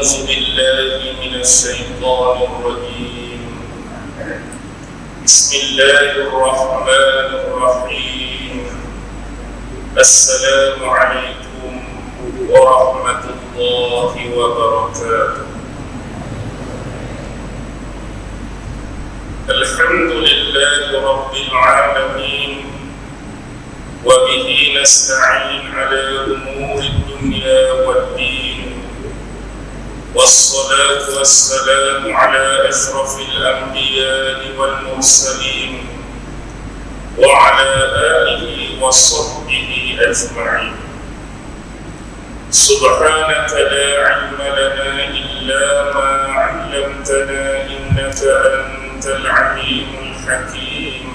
أعوذ بالله من الشيطان الرجيم. بسم الله الرحمن الرحيم. السلام عليكم ورحمة الله وبركاته. الحمد لله رب العالمين، وبه نستعين على أمور الدنيا والدين، والصلاة والسلام على أشرف الأنبياء والمرسلين وعلى آله وصحبه أجمعين. سبحانك لا علم لنا إلا ما علمتنا إنك أنت العليم الحكيم.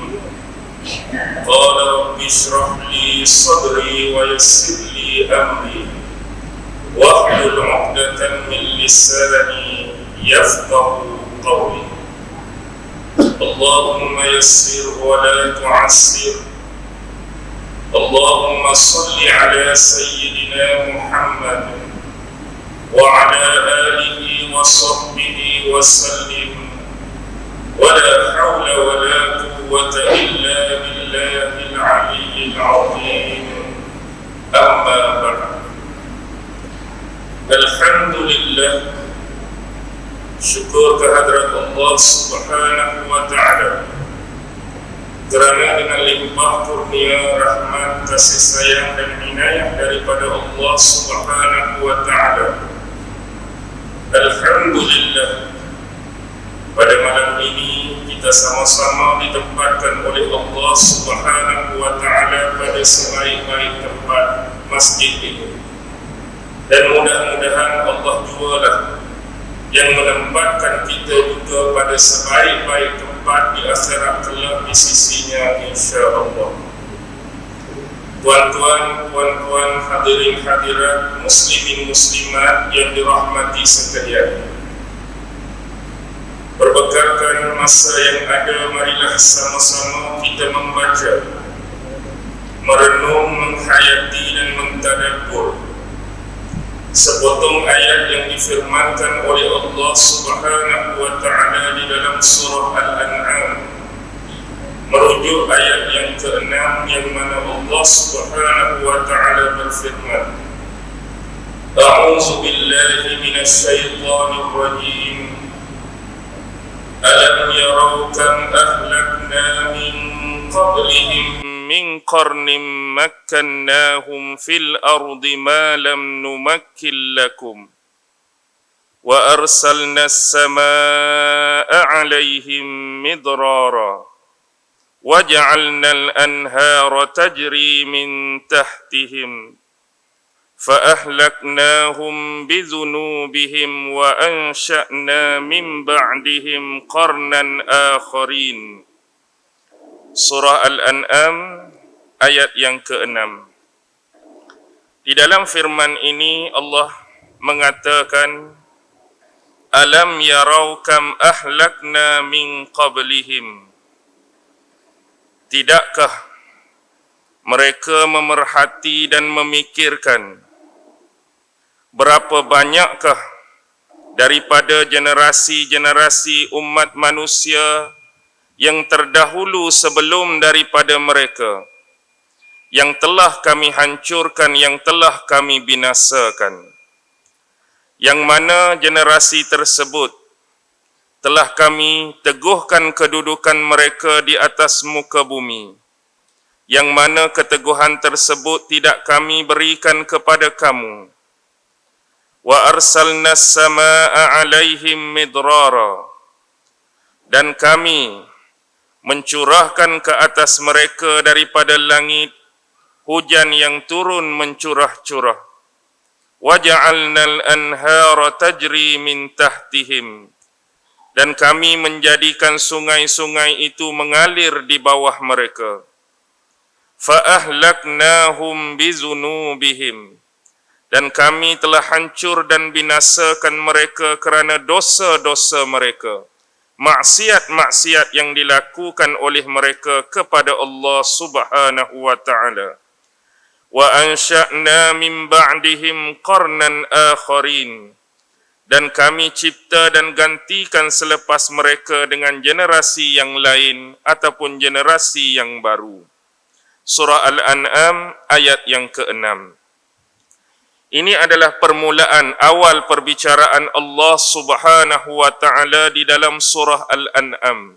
قال رب اشرح لي صدري ويسر لي أمري واحلل عقدة من لساني يفقه قولي. اللهم يسر ولا تعسر. اللهم صل على سيدنا محمد وعلى آله وصحبه وسلم، ولا حول ولا قوة إلا بالله العلي العظيم. أما بعد، Alhamdulillah, syukur kehadrat Allah Subhanahu wa Ta'ala kerana dengan limpah kurnia, rahmat, kasih sayang dan inayah daripada Allah Subhanahu wa Ta'ala. Alhamdulillah, pada malam ini kita sama-sama ditempatkan oleh Allah Subhanahu wa Ta'ala pada sebaik-baik tempat, masjid ini. Dan mudah-mudahan Allah jualah yang menempatkan kita juga pada sebaik-baik tempat di akhirat kelak di sisinya, insya-Allah. Tuan-tuan, puan-puan, hadirin hadirat, muslimin muslimat yang dirahmati sekalian. Berbekalkan masa yang ada, marilah sama-sama kita membaca, merenung, menghayati dan mentadabbur sepotong ayat yang difirmankan oleh Allah Subhanahu wa Ta'ala di dalam surah Al-An'am, merujuk ayat yang ke-6 yang mana Allah Subhanahu wa Ta'ala berfirman, A'udzu billahi minasyaitonir rajim. Alam yarau kam ahlakna min qablihim min qarnin makkannahum fil ardi ma lam numakkin lakum wa arsalna as-samaa'a 'alayhim midrara wa ja'alna al-anhara tajri min tahtihim fa ahlaknahum bi dhunubihim wa ansha'na min ba'dihim qarnan akharin. Surah Al-An'am ayat yang ke-6. Di dalam firman ini Allah mengatakan, Alam yarau kam ahlakna min qablihim. Tidakkah mereka memerhati dan memikirkan berapa banyakkah daripada generasi-generasi umat manusia yang terdahulu sebelum daripada mereka, yang telah kami hancurkan, yang telah kami binasakan, yang mana generasi tersebut telah kami teguhkan kedudukan mereka di atas muka bumi, yang mana keteguhan tersebut tidak kami berikan kepada kamu. Wa arsalna as-samaa'a 'alaihim midrara, dan kami mencurahkan ke atas mereka daripada langit hujan yang turun mencurah-curah. Wa ja'alnal anhara tajri min tahtihim, dan kami menjadikan sungai-sungai itu mengalir di bawah mereka. Fa ahlaknahum bizunubihim, dan kami telah hancur dan binasakan mereka kerana dosa-dosa mereka, maksiat-maksiat yang dilakukan oleh mereka kepada Allah Subhanahu wa Ta'ala. Wa ansha'na min ba'dihim qarnan akharin, dan kami cipta dan gantikan selepas mereka dengan generasi yang lain ataupun generasi yang baru. Surah Al-An'am ayat yang ke-6. Ini adalah permulaan awal perbicaraan Allah Subhanahu wa taala di dalam surah Al-An'am.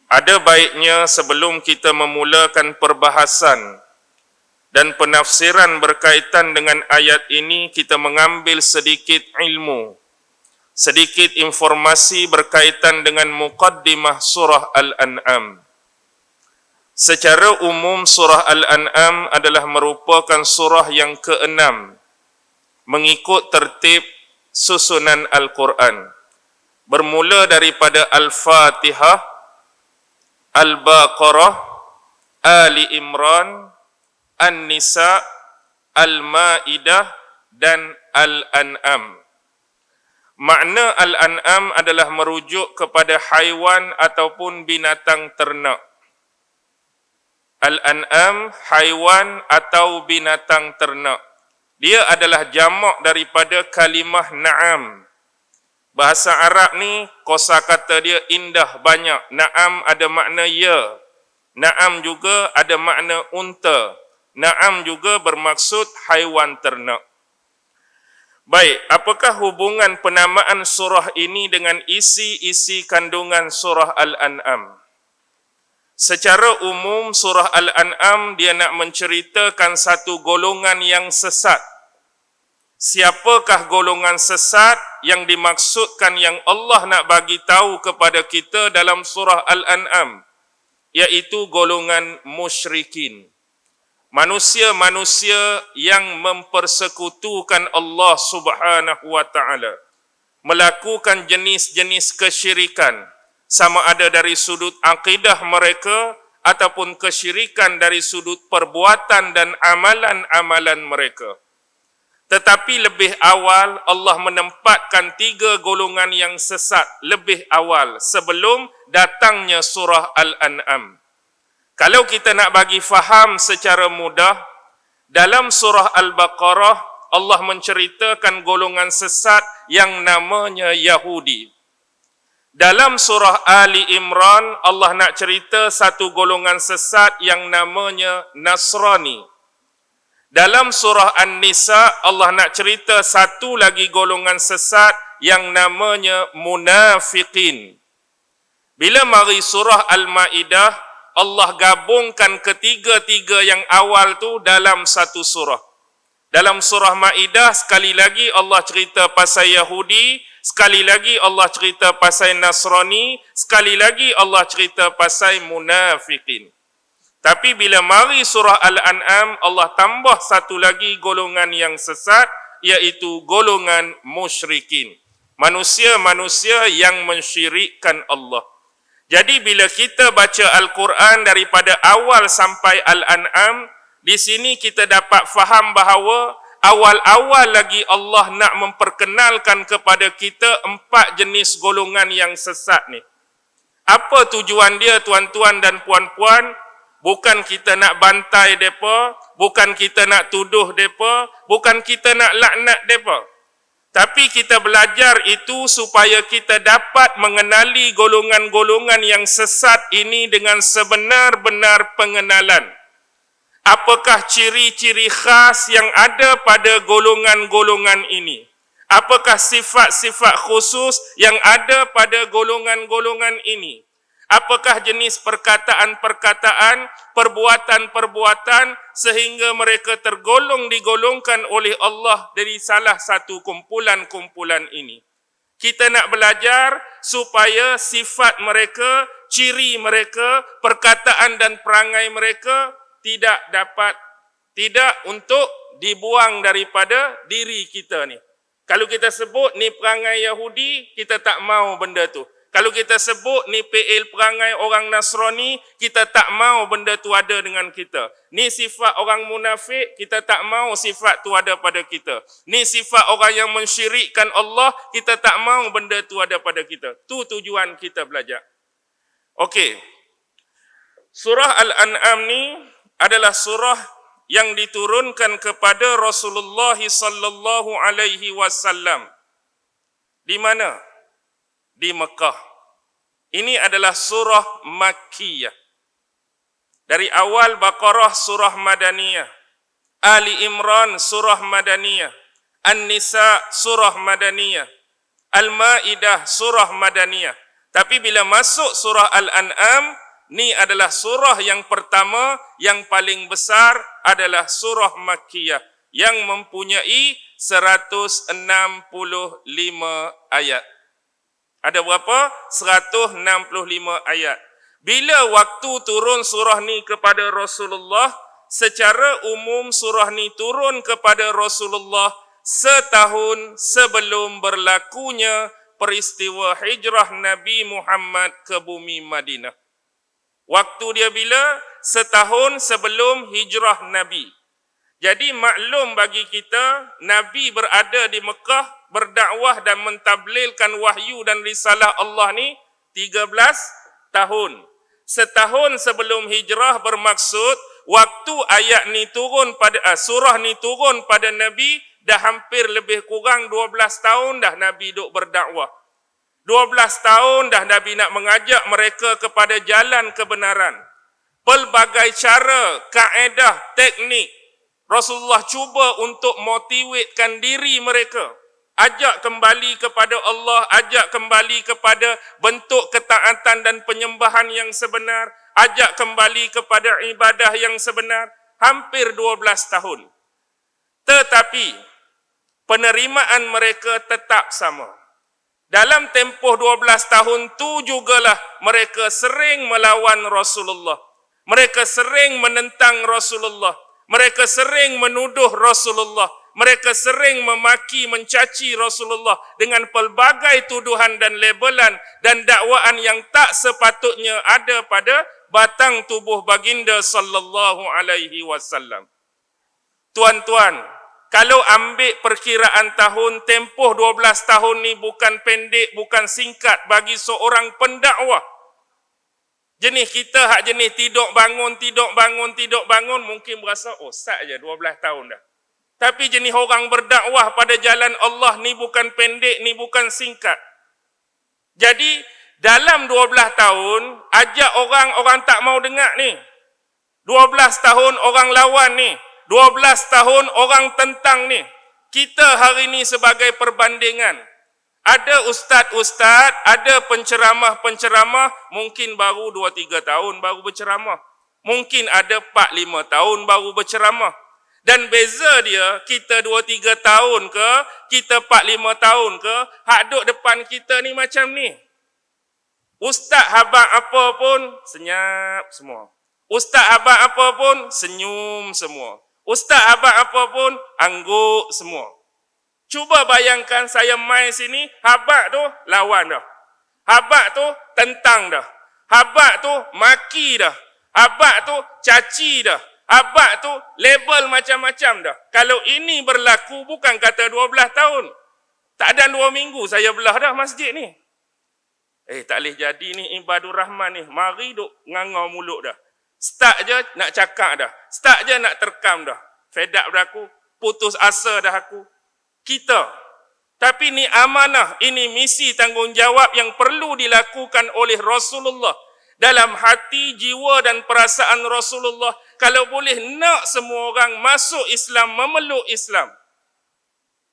Ada baiknya sebelum kita memulakan perbahasan dan penafsiran berkaitan dengan ayat ini, kita mengambil sedikit ilmu, sedikit informasi berkaitan dengan muqaddimah surah Al-An'am. Secara umum surah Al-An'am adalah merupakan surah yang ke-6 mengikut tertib susunan Al-Quran. Bermula daripada Al-Fatihah, Al-Baqarah, Ali Imran, An-Nisa, Al-Ma'idah dan Al-An'am. Makna Al-An'am adalah merujuk kepada haiwan ataupun binatang ternak. Al-An'am, haiwan atau binatang ternak. Dia adalah jamak daripada kalimah na'am. Bahasa Arab ni, kosakata dia indah banyak. Na'am ada makna ya. Na'am juga ada makna unta. Na'am juga bermaksud haiwan ternak. Baik, apakah hubungan penamaan surah ini dengan isi-isi kandungan surah Al-An'am? Secara umum surah Al-An'am dia nak menceritakan satu golongan yang sesat. Siapakah golongan sesat yang dimaksudkan yang Allah nak bagi tahu kepada kita dalam surah Al-An'am? Iaitu golongan musyrikin. Manusia-manusia yang mempersekutukan Allah Subhanahu wa taala, melakukan jenis-jenis kesyirikan, sama ada dari sudut akidah mereka ataupun kesyirikan dari sudut perbuatan dan amalan-amalan mereka. Tetapi lebih awal Allah menempatkan 3 golongan yang sesat lebih awal sebelum datangnya surah Al-An'am. Kalau kita nak bagi faham secara mudah, dalam surah Al-Baqarah Allah menceritakan golongan sesat yang namanya Yahudi. Dalam surah Ali Imran Allah nak cerita satu golongan sesat yang namanya Nasrani. Dalam surah An-Nisa Allah nak cerita satu lagi golongan sesat yang namanya munafiqin. Bila mari surah Al-Ma'idah Allah gabungkan ketiga-tiga yang awal tu dalam satu surah. Dalam surah Ma'idah sekali lagi Allah cerita pasal Yahudi, sekali lagi Allah cerita pasal Nasrani, sekali lagi Allah cerita pasal munafiqin. Tapi bila mari surah Al-An'am, Allah tambah satu lagi golongan yang sesat, iaitu golongan musyrikin. Manusia-manusia yang mensyirikkan Allah. Jadi bila kita baca Al-Quran daripada awal sampai Al-An'am, di sini kita dapat faham bahawa awal-awal lagi Allah nak memperkenalkan kepada kita 4 jenis golongan yang sesat ni. Apa tujuan dia, tuan-tuan dan puan-puan? Bukan kita nak bantai mereka, bukan kita nak tuduh mereka, bukan kita nak laknat mereka. Tapi kita belajar itu supaya kita dapat mengenali golongan-golongan yang sesat ini dengan sebenar-benar pengenalan. Apakah ciri-ciri khas yang ada pada golongan-golongan ini? Apakah sifat-sifat khusus yang ada pada golongan-golongan ini? Apakah jenis perkataan-perkataan, perbuatan-perbuatan sehingga mereka digolongkan oleh Allah dari salah satu kumpulan-kumpulan ini? Kita nak belajar supaya sifat mereka, ciri mereka, perkataan dan perangai mereka tidak untuk dibuang daripada diri kita ni. Kalau kita sebut ni perangai Yahudi, kita tak mau benda tu. Kalau kita sebut ni PL perangai orang Nasrani, kita tak mau benda tu ada dengan kita. Ni sifat orang munafik, kita tak mau sifat tu ada pada kita. Ni sifat orang yang mensyirikkan Allah, kita tak mau benda tu ada pada kita. Tu tujuan kita belajar. Okey. Surah Al-An'am ni adalah surah yang diturunkan kepada Rasulullah sallallahu alaihi wasallam Di mana? Di Mekah. Ini adalah surah Makkiyah. Dari awal Baqarah surah Madaniyah, Ali Imran surah Madaniyah, An-Nisa surah Madaniyah, Al-Ma'idah surah Madaniyah. Tapi bila masuk surah Al-An'am, ni adalah surah yang pertama, yang paling besar adalah surah Makkiyah yang mempunyai 165 ayat. Ada berapa? 165 ayat. Bila waktu turun surah ni kepada Rasulullah, secara umum surah ni turun kepada Rasulullah setahun sebelum berlakunya peristiwa hijrah Nabi Muhammad ke bumi Madinah. Waktu dia bila? Setahun sebelum hijrah Nabi. Jadi maklum bagi kita, Nabi berada di Mekah, berdakwah dan mentablilkan wahyu dan risalah Allah ni 13 tahun. Setahun sebelum hijrah bermaksud waktu ayat ni turun pada surah ni turun pada Nabi, dah hampir lebih kurang 12 tahun dah Nabi duk berdakwah. 12 tahun dah Nabi nak mengajak mereka kepada jalan kebenaran. Pelbagai cara, kaedah, teknik Rasulullah cuba untuk motivatkan diri mereka. Ajak kembali kepada Allah, ajak kembali kepada bentuk ketaatan dan penyembahan yang sebenar, ajak kembali kepada ibadah yang sebenar. Hampir 12 tahun. Tetapi penerimaan mereka tetap sama. Dalam tempoh 12 tahun tu jugalah mereka sering melawan Rasulullah. Mereka sering menentang Rasulullah. Mereka sering menuduh Rasulullah. Mereka sering memaki, mencaci Rasulullah dengan pelbagai tuduhan dan labelan dan dakwaan yang tak sepatutnya ada pada batang tubuh baginda sallallahu alaihi wasallam. Tuan-tuan, kalau ambil perkiraan tahun, tempoh 12 tahun ni bukan pendek, bukan singkat bagi seorang pendakwah. Jenis kita hak jenis tidur bangun, mungkin berasa, oh sat je 12 tahun dah. Tapi jenis orang berdakwah pada jalan Allah ni bukan pendek, ni bukan singkat. Jadi, dalam 12 tahun, ajak orang tak mau dengar ni. 12 tahun orang lawan ni. 12 tahun orang tentang ni. Kita hari ni sebagai perbandingan. Ada ustaz-ustaz, ada penceramah-penceramah, mungkin baru 2-3 tahun baru berceramah. Mungkin ada 4-5 tahun baru berceramah. Dan beza dia, kita 2-3 tahun ke, kita 4-5 tahun ke, hak duk depan kita ni macam ni. Ustaz habaq apa pun, senyap semua. Ustaz habaq apa pun, senyum semua. Ustaz habaq apa pun, angguk semua. Cuba bayangkan saya main sini, habaq tu lawan dah. Habaq tu tentang dah. Habaq tu maki dah. Habaq tu caci dah. Habaq tu label macam-macam dah. Kalau ini berlaku bukan kata 12 tahun. Tak ada 2 minggu saya belah dah masjid ni. Tak boleh jadi ni ibadur rahman ni. Mari duk ngangau mulut dah. Start je nak cakap dah. Start je nak terkam dah. Fed up dah aku. Putus asa dah aku. Kita. Tapi ni amanah, ini misi tanggungjawab yang perlu dilakukan oleh Rasulullah. Dalam hati, jiwa dan perasaan Rasulullah, kalau boleh nak semua orang masuk Islam, memeluk Islam.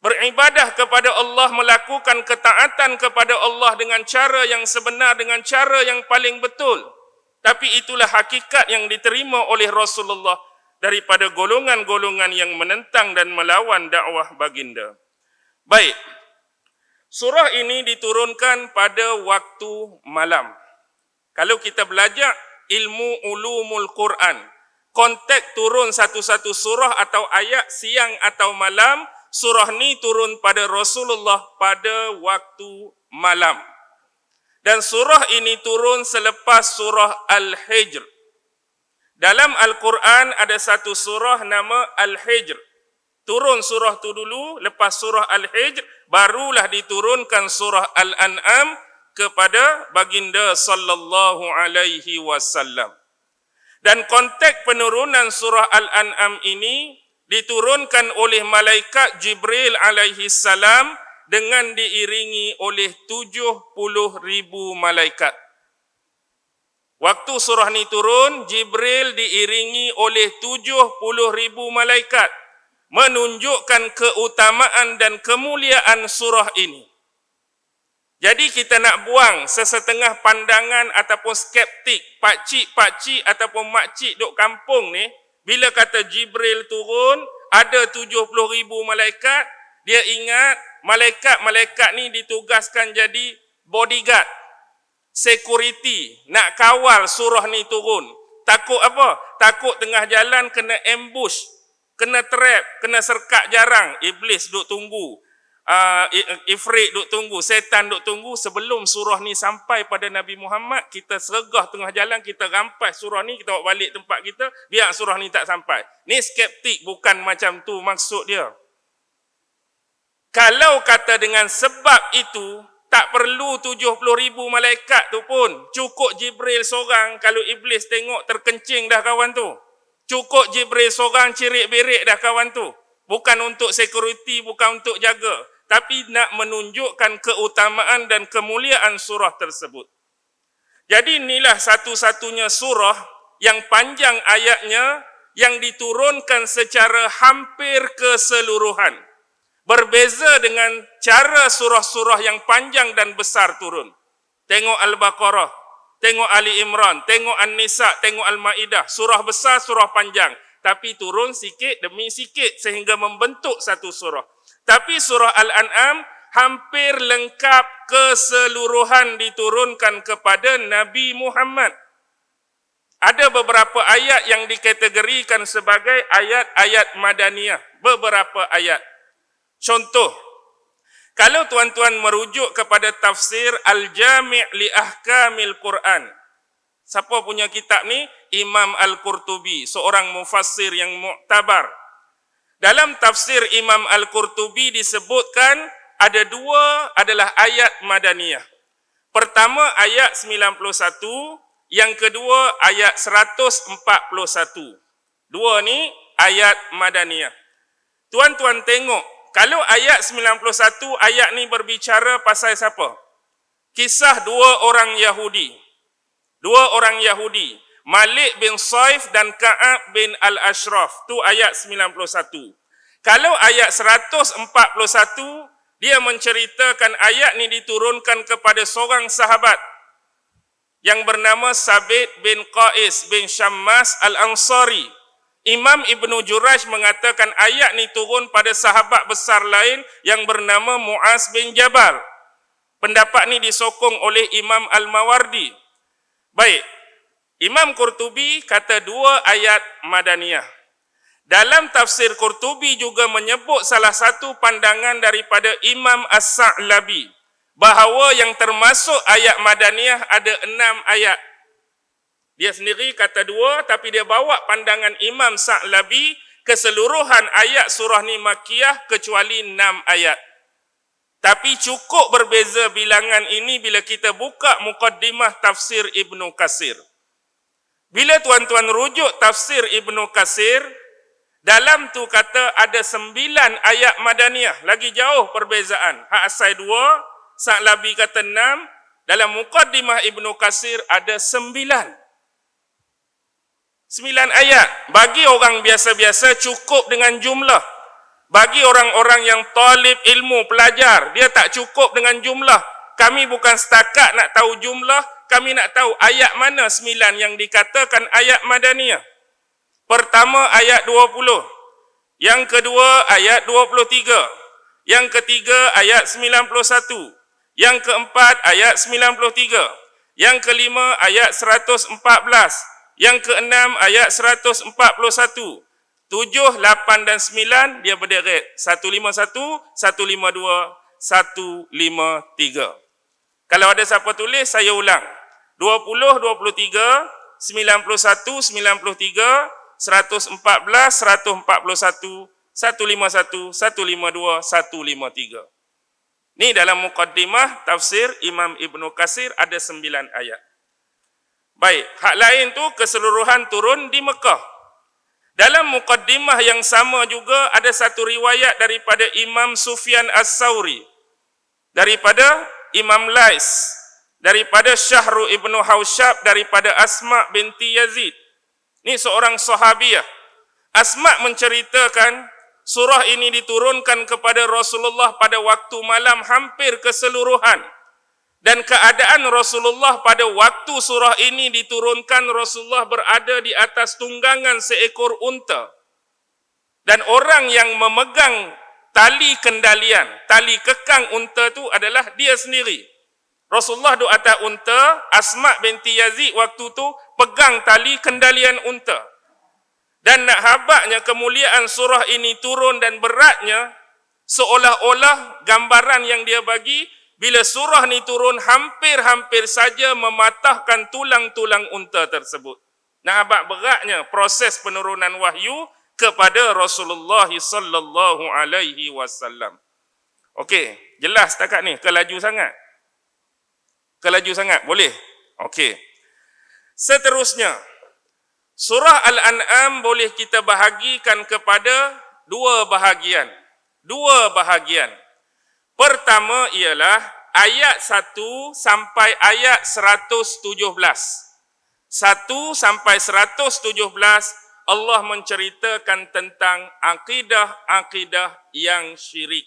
Beribadah kepada Allah, melakukan ketaatan kepada Allah dengan cara yang sebenar, dengan cara yang paling betul. Tapi itulah hakikat yang diterima oleh Rasulullah daripada golongan-golongan yang menentang dan melawan dakwah baginda. Baik, surah ini diturunkan pada waktu malam. Kalau kita belajar ilmu ulumul Quran, konteks turun satu-satu surah atau ayat siang atau malam, surah ni turun pada Rasulullah pada waktu malam. Dan surah ini turun selepas surah Al-Hijr. Dalam Al-Quran ada satu surah nama Al-Hijr. Turun surah tu dulu, lepas surah Al-Hijr, barulah diturunkan surah Al-An'am kepada baginda sallallahu alaihi wasallam. Dan konteks penurunan surah Al-An'am ini diturunkan oleh malaikat Jibril alaihi salam dengan diiringi oleh 70,000 malaikat. Waktu surah ni turun, Jibril diiringi oleh 70,000 malaikat, menunjukkan keutamaan dan kemuliaan surah ini. Jadi kita nak buang sesetengah pandangan ataupun skeptik, pakcik-pakcik ataupun makcik duk kampung ni, bila kata Jibril turun, ada 70,000 malaikat, dia ingat malaikat-malaikat ni ditugaskan jadi bodyguard, security, nak kawal surah ni turun. Takut apa? Takut tengah jalan kena ambush, kena trap, kena serkak jarang. Iblis duk tunggu, Ifrit duk tunggu, setan duk tunggu. Sebelum surah ni sampai pada Nabi Muhammad, kita sergah tengah jalan, kita rampas surah ni, kita bawa balik tempat kita, biar surah ni tak sampai. Ni skeptik, bukan macam tu maksud dia. Kalau kata dengan sebab itu, tak perlu 70,000 malaikat tu pun. Cukup Jibril seorang, kalau iblis tengok terkencing dah kawan tu. Cukup Jibril seorang, cirik-berik dah kawan tu. Bukan untuk security, bukan untuk jaga, tapi nak menunjukkan keutamaan dan kemuliaan surah tersebut. Jadi inilah satu-satunya surah yang panjang ayatnya, yang diturunkan secara hampir keseluruhan. Berbeza dengan cara surah-surah yang panjang dan besar turun. Tengok Al-Baqarah, tengok Ali Imran, tengok An-Nisa, tengok Al-Ma'idah. Surah besar, surah panjang. Tapi turun sikit demi sikit sehingga membentuk satu surah. Tapi surah Al-An'am hampir lengkap keseluruhan diturunkan kepada Nabi Muhammad. Ada beberapa ayat yang dikategorikan sebagai ayat-ayat Madaniyah. Beberapa ayat. Contoh, kalau tuan-tuan merujuk kepada tafsir Al-Jami' li Ahkamil Quran. Siapa punya kitab ni? Imam Al-Qurtubi, seorang mufassir yang muktabar. Dalam tafsir Imam Al-Qurtubi disebutkan ada dua adalah ayat Madaniyah. Pertama ayat 91, yang kedua ayat 141. Dua ni ayat Madaniyah. Tuan-tuan tengok, kalau ayat 91, ayat ni berbicara pasal siapa? Kisah dua orang Yahudi. Dua orang Yahudi, Malik bin Saif dan Ka'ab bin Al-Ashraf. Tu ayat 91. Kalau ayat 141, dia menceritakan ayat ni diturunkan kepada seorang sahabat yang bernama Sabit bin Qais bin Syammas Al-Ansari. Imam Ibnu Jurayj mengatakan ayat ni turun pada sahabat besar lain yang bernama Mu'az bin Jabal. Pendapat ni disokong oleh Imam Al-Mawardi. Baik, Imam Qurtubi kata dua ayat Madaniyah. Dalam tafsir Qurtubi juga menyebut salah satu pandangan daripada Imam As-Sa'labi, bahawa yang termasuk ayat Madaniyah ada 6 ayat. Dia sendiri kata dua, tapi dia bawa pandangan Imam Sa'labi, keseluruhan ayat surah ni Makkiyah kecuali 6 ayat. Tapi cukup berbeza bilangan ini bila kita buka muqaddimah tafsir Ibnu Katsir. Bila tuan-tuan rujuk tafsir Ibnu Katsir, dalam tu kata ada 9 ayat Madaniyah. Lagi jauh perbezaan. Hak asal 2, Sa'labi kata 6. Dalam muqaddimah Ibnu Katsir ada 9 ayat. Bagi orang biasa-biasa cukup dengan jumlah. Bagi orang-orang yang talib ilmu, pelajar, dia tak cukup dengan jumlah. Kami bukan setakat nak tahu jumlah, kami nak tahu ayat mana 9 yang dikatakan ayat Madaniyah. Pertama ayat 20. Yang kedua ayat 23. Yang ketiga ayat 91. Yang keempat ayat 93. Yang kelima ayat 114. Yang keenam ayat 141. 7, 8 dan 9 dia berderet. 151, 152, 153. Kalau ada siapa tulis, saya ulang. 20, 23, 91, 93, 114, 141, 151, 152, 153. Ni dalam muqaddimah tafsir Imam Ibnu Katsir ada 9 ayat. Baik, hak lain tu keseluruhan turun di Mekah. Dalam muqaddimah yang sama juga ada satu riwayat daripada Imam Sufyan As-Sauri. daripada Imam Lais, daripada Syahru ibnu Hausyab, daripada Asma binti Yazid. Ini seorang sahabiah. Asma menceritakan surah ini diturunkan kepada Rasulullah pada waktu malam hampir keseluruhan. Dan keadaan Rasulullah pada waktu surah ini diturunkan, Rasulullah berada di atas tunggangan seekor unta. Dan orang yang memegang tali kendalian, tali kekang unta itu adalah dia sendiri. Rasulullah duduk atas unta, Asma binti Yazid waktu itu pegang tali kendalian unta. Dan nak habaknya kemuliaan surah ini turun dan beratnya, seolah-olah gambaran yang dia bagi, bila surah ni turun hampir-hampir saja mematahkan tulang-tulang unta tersebut. Nah, habak beratnya proses penurunan wahyu kepada Rasulullah sallallahu alaihi wasallam. Okey, jelas setakat ni ke laju sangat? Ke laju sangat boleh? Okey. Seterusnya, surah Al-An'am boleh kita bahagikan kepada dua bahagian. Pertama ialah ayat 1 sampai ayat 117. 1 sampai 117 Allah menceritakan tentang akidah-akidah yang syirik.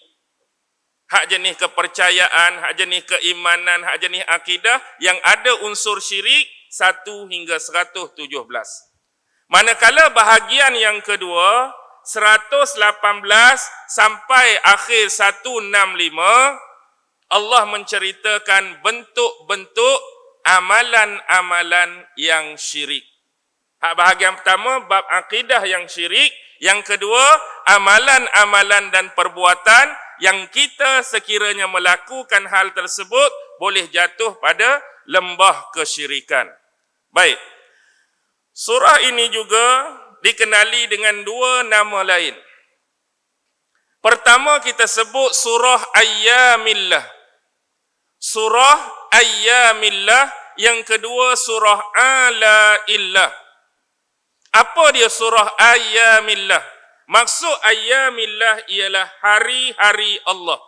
Hak jenis kepercayaan, hak jenis keimanan, hak jenis akidah yang ada unsur syirik 1 hingga 117. Manakala bahagian yang kedua 118 sampai akhir 165 Allah menceritakan bentuk-bentuk amalan-amalan yang syirik. Hak bahagian pertama bab akidah yang syirik, yang kedua amalan-amalan dan perbuatan yang kita sekiranya melakukan hal tersebut boleh jatuh pada lembah kesyirikan. Baik. Surah ini juga dikenali dengan dua nama lain. Pertama kita sebut surah Ayyamillah. Surah Ayyamillah, yang kedua surah Alaillah. Apa dia surah Ayyamillah? Maksud Ayyamillah ialah hari-hari Allah.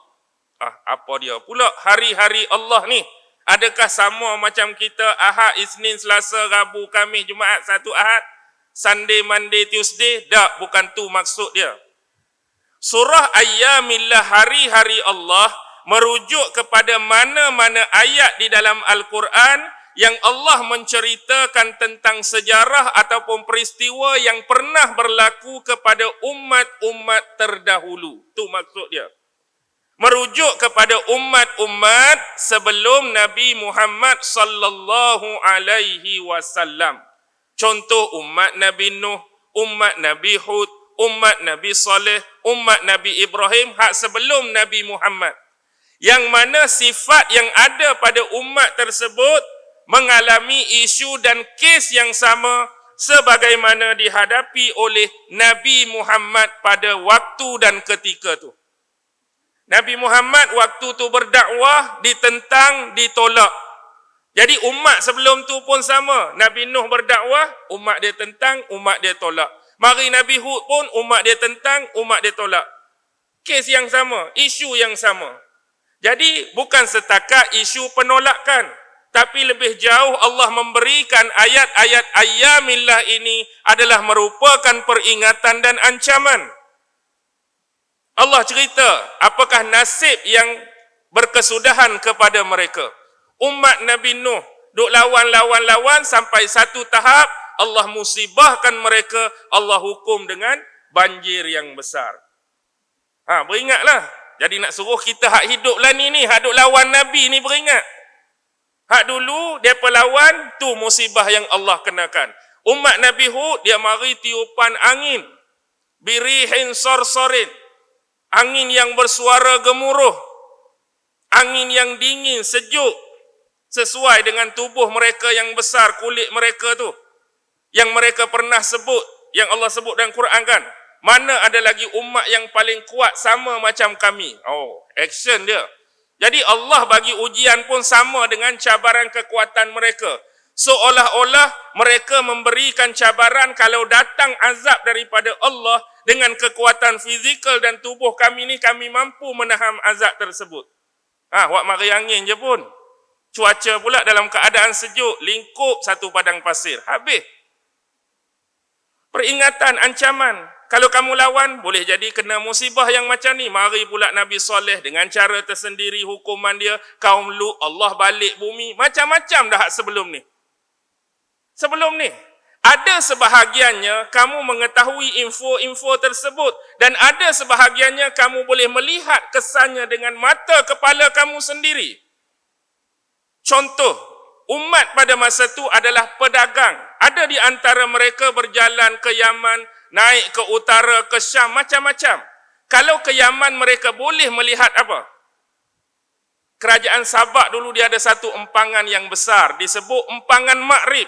Apa dia pula hari-hari Allah ni? Adakah sama macam kita Ahad, Isnin, Selasa, Rabu, Khamis, Jumaat, satu Ahad? Sunday, Monday, Tuesday? Tak, bukan tu maksud dia. Surah Ayyamillah, hari-hari Allah, merujuk kepada mana-mana ayat di dalam Al-Quran yang Allah menceritakan tentang sejarah ataupun peristiwa yang pernah berlaku kepada umat-umat terdahulu. Tu maksud dia. Merujuk kepada umat-umat sebelum Nabi Muhammad sallallahu alaihi wasallam. Contoh umat Nabi Nuh, umat Nabi Hud, umat Nabi Saleh, umat Nabi Ibrahim, hak sebelum Nabi Muhammad. Yang mana sifat yang ada pada umat tersebut mengalami isu dan kes yang sama sebagaimana dihadapi oleh Nabi Muhammad pada waktu dan ketika itu. Nabi Muhammad waktu tu berdakwah, ditentang, ditolak. Jadi umat sebelum tu pun sama. Nabi Nuh berdakwah, umat dia tentang, umat dia tolak. Mari Nabi Hud pun umat dia tentang, umat dia tolak. Kes yang sama, isu yang sama. Jadi bukan setakat isu penolakan, tapi lebih jauh Allah memberikan ayat-ayat Ayyamillah ini adalah merupakan peringatan dan ancaman. Allah cerita apakah nasib yang berkesudahan kepada mereka. Umat Nabi Nuh duk lawan sampai satu tahap Allah musibahkan mereka, Allah hukum dengan banjir yang besar. Beringatlah. Jadi nak suruh kita hak hidup lah ni hak duk lawan Nabi ni beringat. Hak dulu depa lawan tu musibah yang Allah kenakan. Umat Nabi Hud dia mari tiupan angin. Birihin sorsorin. Angin yang bersuara gemuruh. Angin yang dingin, sejuk. Sesuai dengan tubuh mereka yang besar, kulit mereka tu. Yang mereka pernah sebut, yang Allah sebut dalam Quran kan. Mana ada lagi umat yang paling kuat sama macam kami. Action dia. Jadi Allah bagi ujian pun sama dengan cabaran kekuatan mereka. Seolah-olah mereka memberikan cabaran kalau datang azab daripada Allah dengan kekuatan fizikal dan tubuh kami ni, kami mampu menahan azab tersebut. Wak mari angin je pun. Cuaca pula dalam keadaan sejuk, lingkup satu padang pasir. Habis. Peringatan, ancaman. Kalau kamu lawan, boleh jadi kena musibah yang macam ni. Mari pula Nabi Saleh dengan cara tersendiri, hukuman dia, kaum Lut, Allah balik bumi. Macam-macam dah sebelum ni. Sebelum ni. Ada sebahagiannya kamu mengetahui info-info tersebut. Dan ada sebahagiannya kamu boleh melihat kesannya dengan mata kepala kamu sendiri. Contoh, umat pada masa itu adalah pedagang. Ada di antara mereka berjalan ke Yaman, naik ke utara, ke Syam, macam-macam. Kalau ke Yaman mereka boleh melihat apa? Kerajaan Sabak dulu dia ada satu empangan yang besar, disebut empangan Maghrib.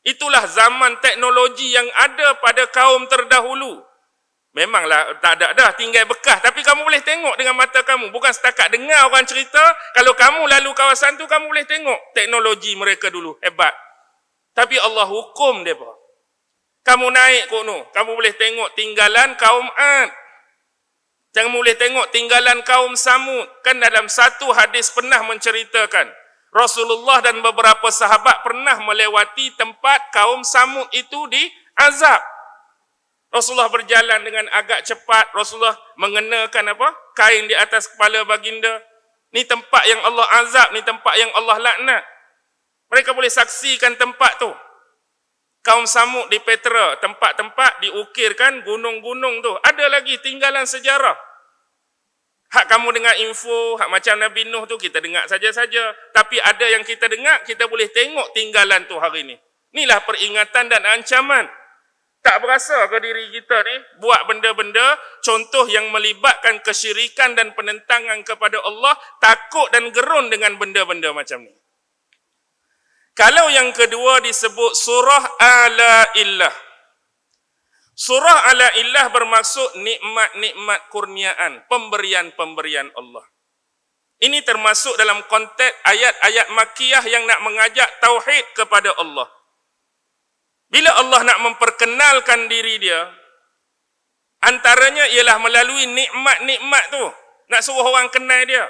Itulah zaman teknologi yang ada pada kaum terdahulu. Memanglah tak ada dah, tinggal bekas. Tapi kamu boleh tengok dengan mata kamu. Bukan setakat dengar orang cerita. Kalau kamu lalu kawasan tu, kamu boleh tengok teknologi mereka dulu. Hebat. Tapi Allah hukum mereka. Kamu naik kono, kamu boleh tengok tinggalan kaum Ad. Kamu boleh tengok tinggalan kaum Samud. Kan dalam satu hadis pernah menceritakan, Rasulullah dan beberapa sahabat pernah melewati tempat kaum Samud itu diazab. Rasulullah berjalan dengan agak cepat. Rasulullah mengenakan apa? Kain di atas kepala baginda. Ni tempat yang Allah azab, ni tempat yang Allah laknat. Mereka boleh saksikan tempat tu. Kaum Samud di Petra, tempat-tempat diukirkan gunung-gunung tu. Ada lagi tinggalan sejarah. Hak kamu dengar info, hak macam Nabi Nuh tu kita dengar saja-saja. Tapi ada yang kita dengar, kita boleh tengok tinggalan tu hari ni. Inilah peringatan dan ancaman. Tak berasa ke diri kita ni buat benda-benda, contoh yang melibatkan kesyirikan dan penentangan kepada Allah, takut dan gerun dengan benda-benda macam ni. Kalau yang kedua disebut surah Ala-Illah. Surah Ala-Illah bermaksud nikmat-nikmat kurniaan, pemberian-pemberian Allah. Ini termasuk dalam konteks ayat-ayat Makkiyah yang nak mengajak tauhid kepada Allah. Bila Allah nak memperkenalkan diri dia, antaranya ialah melalui nikmat-nikmat tu. Nak suruh orang kenal dia.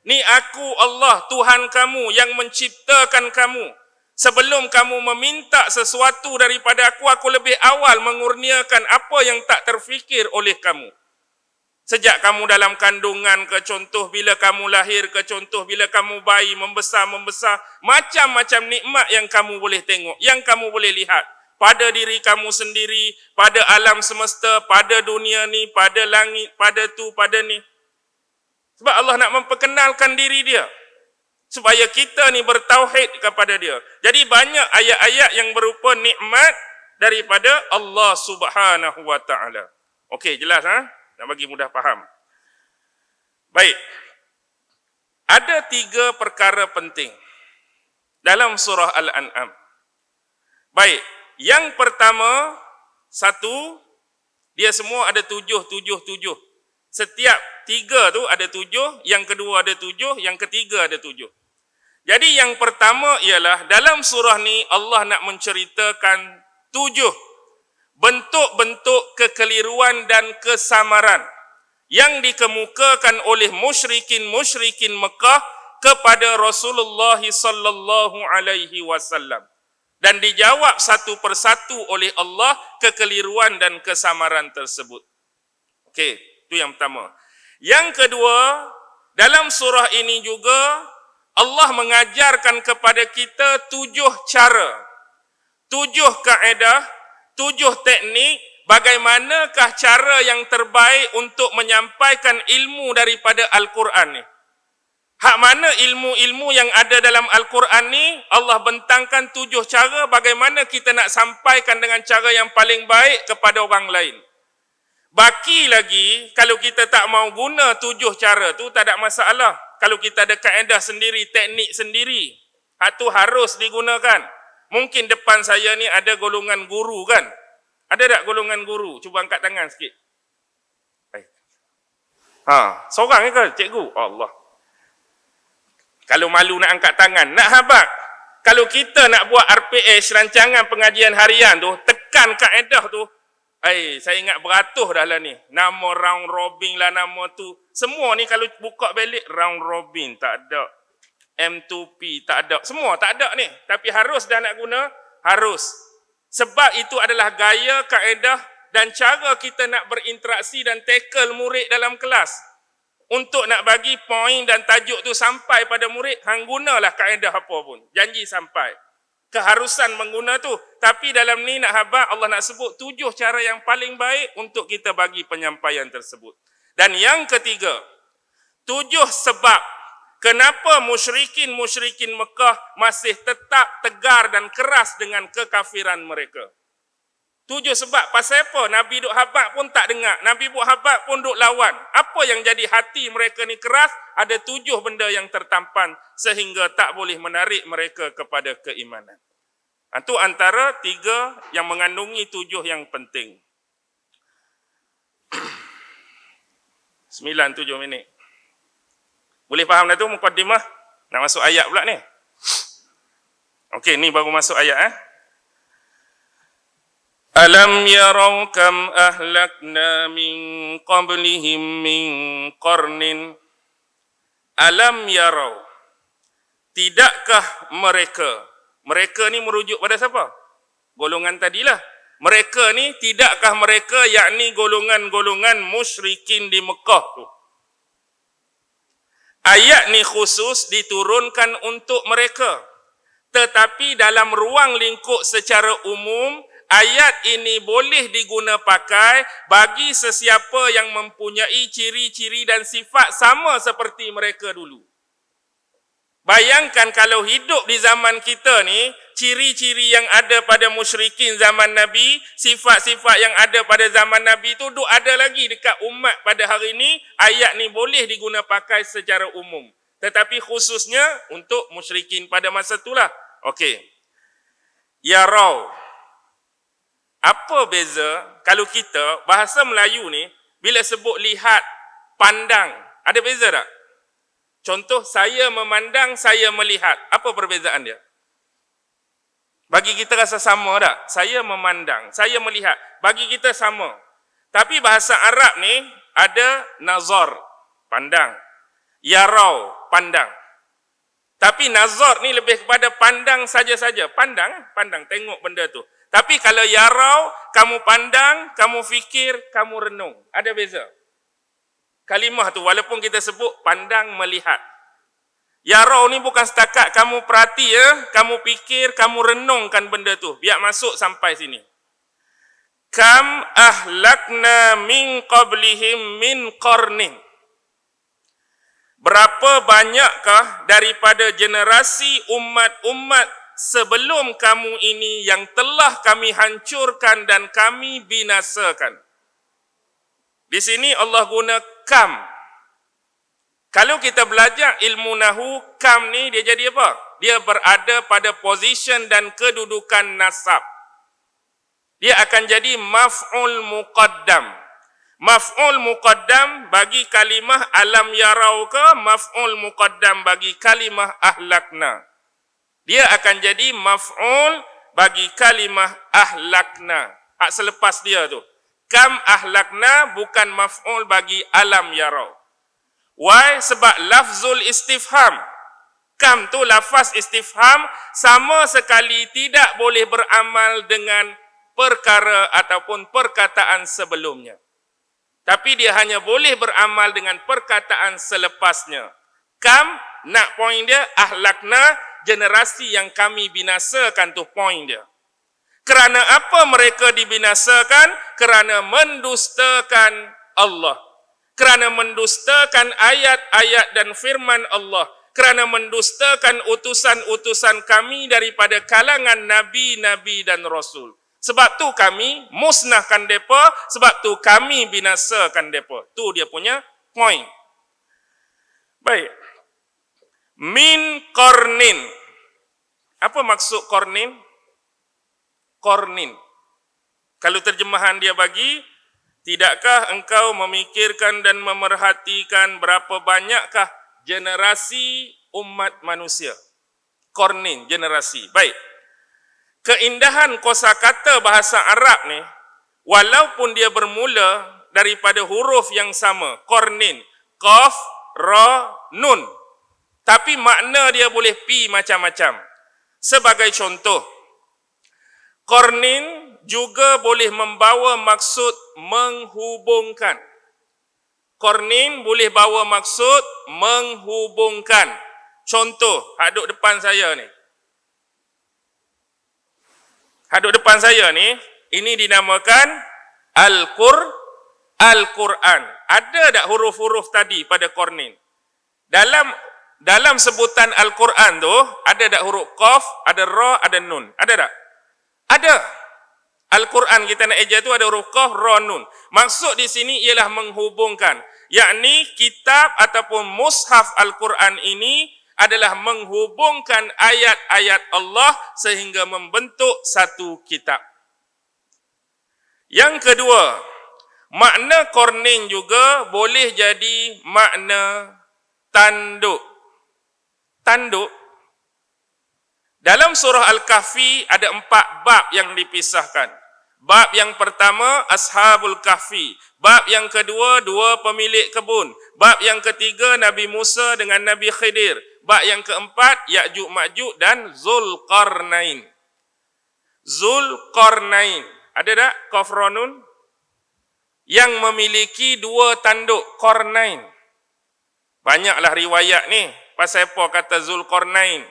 Ni aku Allah, Tuhan kamu yang menciptakan kamu. Sebelum kamu meminta sesuatu daripada aku lebih awal mengurniakan apa yang tak terfikir oleh kamu. Sejak kamu dalam kandungan ke contoh, bila kamu lahir ke contoh, bila kamu bayi membesar, macam-macam nikmat yang kamu boleh tengok, yang kamu boleh lihat. Pada diri kamu sendiri, pada alam semesta, pada dunia ni, pada langit, pada tu, pada ni. Sebab Allah nak memperkenalkan diri dia. Supaya kita ni bertauhid kepada dia. Jadi banyak ayat-ayat yang berupa nikmat daripada Allah Subhanahu wa ta'ala. Okey, jelas ha? Nak bagi mudah faham. Baik. Ada 3 perkara penting dalam surah Al-An'am. Baik. Yang pertama, 1, dia semua ada 7. Setiap 3 tu ada 7, yang kedua ada 7, yang ketiga ada 7. Jadi yang pertama ialah dalam surah ni Allah nak menceritakan 7 bentuk-bentuk kekeliruan dan kesamaran yang dikemukakan oleh musyrikin Mekah kepada Rasulullah sallallahu alaihi wasallam. Dan dijawab satu persatu oleh Allah kekeliruan dan kesamaran tersebut. Okey, itu yang pertama. Yang kedua, dalam surah ini juga Allah mengajarkan kepada kita 7 cara, 7 kaedah, 7 teknik, bagaimanakah cara yang terbaik untuk menyampaikan ilmu daripada Al-Quran ni. Hak mana ilmu-ilmu yang ada dalam Al-Quran ni, Allah bentangkan 7 cara bagaimana kita nak sampaikan dengan cara yang paling baik kepada orang lain. Baki lagi, kalau kita tak mau guna 7 cara tu, tak ada masalah. Kalau kita ada kaedah sendiri, teknik sendiri, hak tu harus digunakan. Mungkin depan saya ni ada golongan guru kan? Ada tak golongan guru? Cuba angkat tangan sikit. Seorang ke cikgu? Allah. Kalau malu nak angkat tangan, nak habaq. Kalau kita nak buat RPH, rancangan pengajian harian tu, tekan kaedah tu, saya ingat beratus dah lah ni. Nama round robin lah, nama tu. Semua ni kalau buka balik round robin tak ada, M2P tak ada, semua tak ada ni. Tapi harus dah nak guna, harus. Sebab itu adalah gaya, kaedah dan cara kita nak berinteraksi dan tackle murid dalam kelas. Untuk nak bagi poin dan tajuk tu sampai pada murid, hang gunalah kaedah apa pun. Janji sampai. Keharusan mengguna tu. Tapi dalam ni nak habaq, Allah nak sebut 7 cara yang paling baik untuk kita bagi penyampaian tersebut. Dan yang ketiga, 7 sebab kenapa musyrikin Mekah masih tetap tegar dan keras dengan kekafiran mereka. 7 sebab. Pasal apa? Nabi duk habaq pun tak dengar. Nabi buat habaq pun duk lawan. Apa yang jadi hati mereka ni keras? Ada 7 benda yang tertampan sehingga tak boleh menarik mereka kepada keimanan. Itu antara 3 yang mengandungi 7 yang penting. 9-7 minit. Boleh faham dah tu mukaddimah? Nak masuk ayat pula ni. Okey, ni baru masuk ayat. Alam yarau kam ahlakna min qablihim min qarnin. Alam yarau. Tidakkah mereka ni merujuk pada siapa? Golongan tadilah. Mereka ni, tidakkah mereka, yakni golongan-golongan musyrikin di Mekah tu. Ayat ni khusus diturunkan untuk mereka. Tetapi dalam ruang lingkup secara umum, ayat ini boleh diguna pakai bagi sesiapa yang mempunyai ciri-ciri dan sifat sama seperti mereka dulu. Bayangkan kalau hidup di zaman kita ni, ciri-ciri yang ada pada musyrikin zaman Nabi, sifat-sifat yang ada pada zaman Nabi tu duk ada lagi dekat umat pada hari ini, ayat ni boleh diguna pakai secara umum. Tetapi khususnya untuk musyrikin pada masa itulah. Okey. Ya raw. Apa beza kalau kita, bahasa Melayu ni, bila sebut lihat, pandang, ada beza tak? Contoh, saya memandang, saya melihat. Apa perbezaan dia? Bagi kita rasa sama tak? Saya memandang, saya melihat. Bagi kita sama. Tapi bahasa Arab ni ada nazar, pandang. Yarau, pandang. Tapi nazar ni lebih kepada pandang saja-saja. Pandang, tengok benda tu. Tapi kalau yarau, kamu pandang, kamu fikir, kamu renung. Ada beza. Kalimah tu walaupun kita sebut pandang, melihat. Yarau ni bukan setakat kamu perhati kamu fikir, kamu renungkan benda tu. Biar masuk sampai sini. Kam ahlakna min qablihim min qarnin. Berapa banyakkah daripada generasi umat-umat sebelum kamu ini yang telah kami hancurkan dan kami binasakan. Di sini Allah guna kam. Kalau kita belajar ilmu nahu, kam ni dia jadi apa? Dia berada pada position dan kedudukan nasab. Dia akan jadi maf'ul muqaddam. Maf'ul muqaddam bagi kalimah alam yarau ke maf'ul muqaddam bagi kalimah ahlakna. Dia akan jadi maf'ul bagi kalimah ahlakna. Selepas dia tu. Kam ahlakna bukan maf'ul bagi alam yarau. Why? Sebab lafzul istifham. Kam tu lafaz istifham sama sekali tidak boleh beramal dengan perkara ataupun perkataan sebelumnya. Tapi dia hanya boleh beramal dengan perkataan selepasnya. Kam, nak poin dia, ahlakna, generasi yang kami binasakan tu poin dia. Kerana apa mereka dibinasakan? Kerana mendustakan Allah. Kerana mendustakan ayat-ayat dan firman Allah. Kerana mendustakan utusan-utusan kami daripada kalangan Nabi-Nabi dan Rasul. Sebab tu kami musnahkan mereka, sebab tu kami binasakan mereka. Tu dia punya point. Baik. Min qarnin. Apa maksud qarnin? Qarnin. Kalau terjemahan dia bagi, tidakkah engkau memikirkan dan memerhatikan berapa banyakkah generasi umat manusia? Qarnin, generasi. Baik. Keindahan kosakata bahasa Arab ni, walaupun dia bermula daripada huruf yang sama, qarnin. qaf, ra, nun. Tapi makna dia boleh pi macam-macam. Sebagai contoh, qarnin juga boleh membawa maksud menghubungkan. Qarnin boleh bawa maksud menghubungkan. Contoh, haduk depan saya ni. Haduk depan saya ni, ini dinamakan Al-Quran. Ada tak huruf-huruf tadi pada qarnin? Dalam sebutan Al-Quran tu, ada tak huruf qaf, ada ra, ada nun? Ada tak? Ada. Al-Quran kita nak eja tu ada huruf qaf, ra, nun. Maksud di sini ialah menghubungkan. Yakni kitab ataupun mushaf Al-Quran ini adalah menghubungkan ayat-ayat Allah sehingga membentuk satu kitab. Yang kedua, makna qarnin juga boleh jadi makna tanduk. Tanduk. Dalam surah Al-Kahfi ada 4 bab yang dipisahkan. Bab yang pertama, Ashabul Kahfi. Bab yang kedua, 2 pemilik kebun. Bab yang ketiga, Nabi Musa dengan Nabi Khidir. Bab yang keempat, Ya'juj Ma'juj dan Zulqarnain. Zulqarnain. Ada tak qaf ra nun? Yang memiliki 2 tanduk, qarnain. Banyaklah riwayat ni. Pasal apa kata Zulqarnain?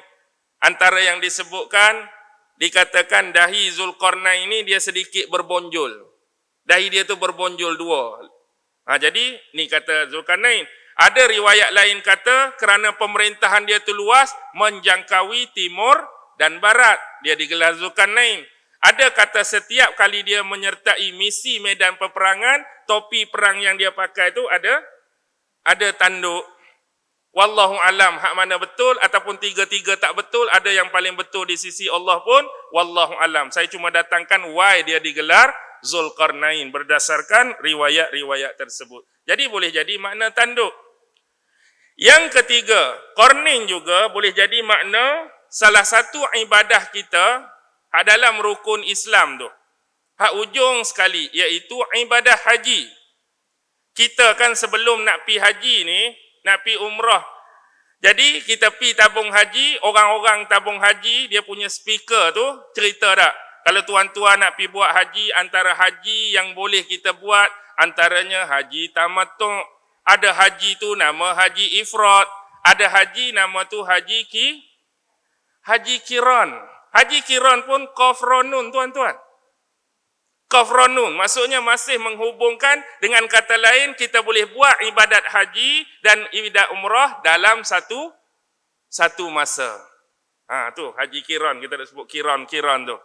Antara yang disebutkan, dikatakan dahi Zulqarnain ini dia sedikit berbonjol. Dahi dia tu berbonjol 2. Jadi, ni kata Zulqarnain. Ada riwayat lain kata, kerana pemerintahan dia tu luas, menjangkaui timur dan barat. Dia digelar Zulqarnain. Ada kata setiap kali dia menyertai misi medan peperangan, topi perang yang dia pakai tu ada tanduk. Wallahu alam hak mana betul ataupun tiga-tiga tak betul, ada yang paling betul di sisi Allah pun wallahu alam. Saya cuma datangkan why dia digelar Zulqarnain berdasarkan riwayat-riwayat tersebut. Jadi boleh jadi makna tanduk. Yang ketiga, qarnin juga boleh jadi makna salah satu ibadah kita hak dalam rukun Islam tu. Hak ujung sekali iaitu ibadah haji. Kita kan sebelum nak pi haji ni, nak pi umrah. Jadi kita pi tabung haji, orang-orang tabung haji dia punya speaker tu cerita tak? Kalau tuan-tuan nak pi buat haji, antara haji yang boleh kita buat antaranya haji tamattu'. Ada haji tu nama haji ifrad, ada haji nama tu haji kiran. Haji kiran pun qaf ra nun tuan-tuan. Qaf ra nun maksudnya masih menghubungkan, dengan kata lain kita boleh buat ibadat haji dan ibadat umrah dalam satu masa. Tu haji kiran, kita dah sebut kiran tu.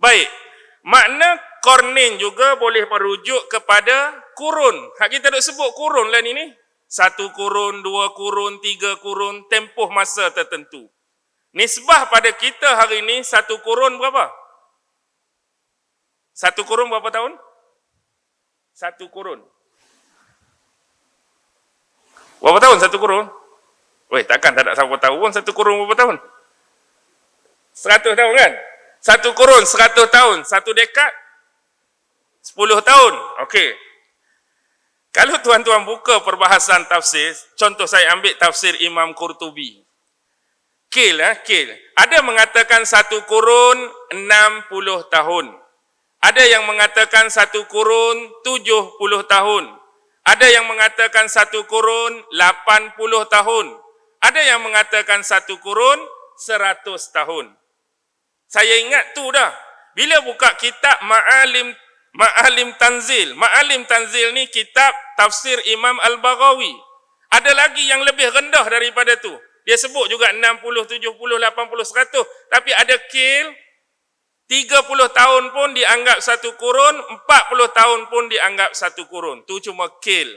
Baik, makna qarnin juga boleh merujuk kepada kurun. Hak kita dah sebut kurun lah ni. 1 kurun, 2 kurun, 3 kurun, tempoh masa tertentu. Nisbah pada kita hari ini 1 kurun berapa? 1 kurun berapa tahun? 1 kurun. Berapa tahun 1 kurun? Weh, takkan tak ada siapa tahu pun 1 kurun berapa tahun? 100 tahun kan? 1 kurun 100 tahun. 1 dekad 10 tahun. Okey. Kalau tuan-tuan buka perbahasan tafsir, contoh saya ambil tafsir Imam Qurtubi. Kil. Ada mengatakan 1 kurun 60 tahun. Ada yang mengatakan 1 kurun 70 tahun. Ada yang mengatakan 1 kurun 80 tahun. Ada yang mengatakan 1 kurun 100 tahun. Saya ingat tu dah. Bila buka kitab Ma'alim Tanzil. Ma'alim Tanzil ni kitab tafsir Imam Al-Baghawi. Ada lagi yang lebih rendah daripada tu. Dia sebut juga 60, 70, 80, 100. Tapi ada kil 30 tahun pun dianggap 1 kurun, 40 tahun pun dianggap 1 kurun. Tu cuma kil.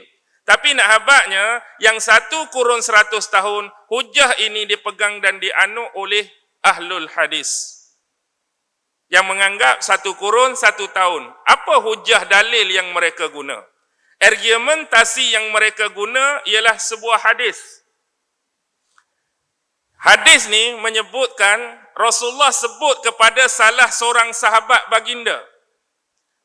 Tapi nak habaknya, yang 1 kurun 100 tahun, hujah ini dipegang dan dianut oleh ahlul hadis. Yang menganggap 1 kurun 1 tahun. Apa hujah dalil yang mereka guna? Argumentasi yang mereka guna ialah sebuah hadis. Hadis ni menyebutkan Rasulullah sebut kepada salah seorang sahabat baginda.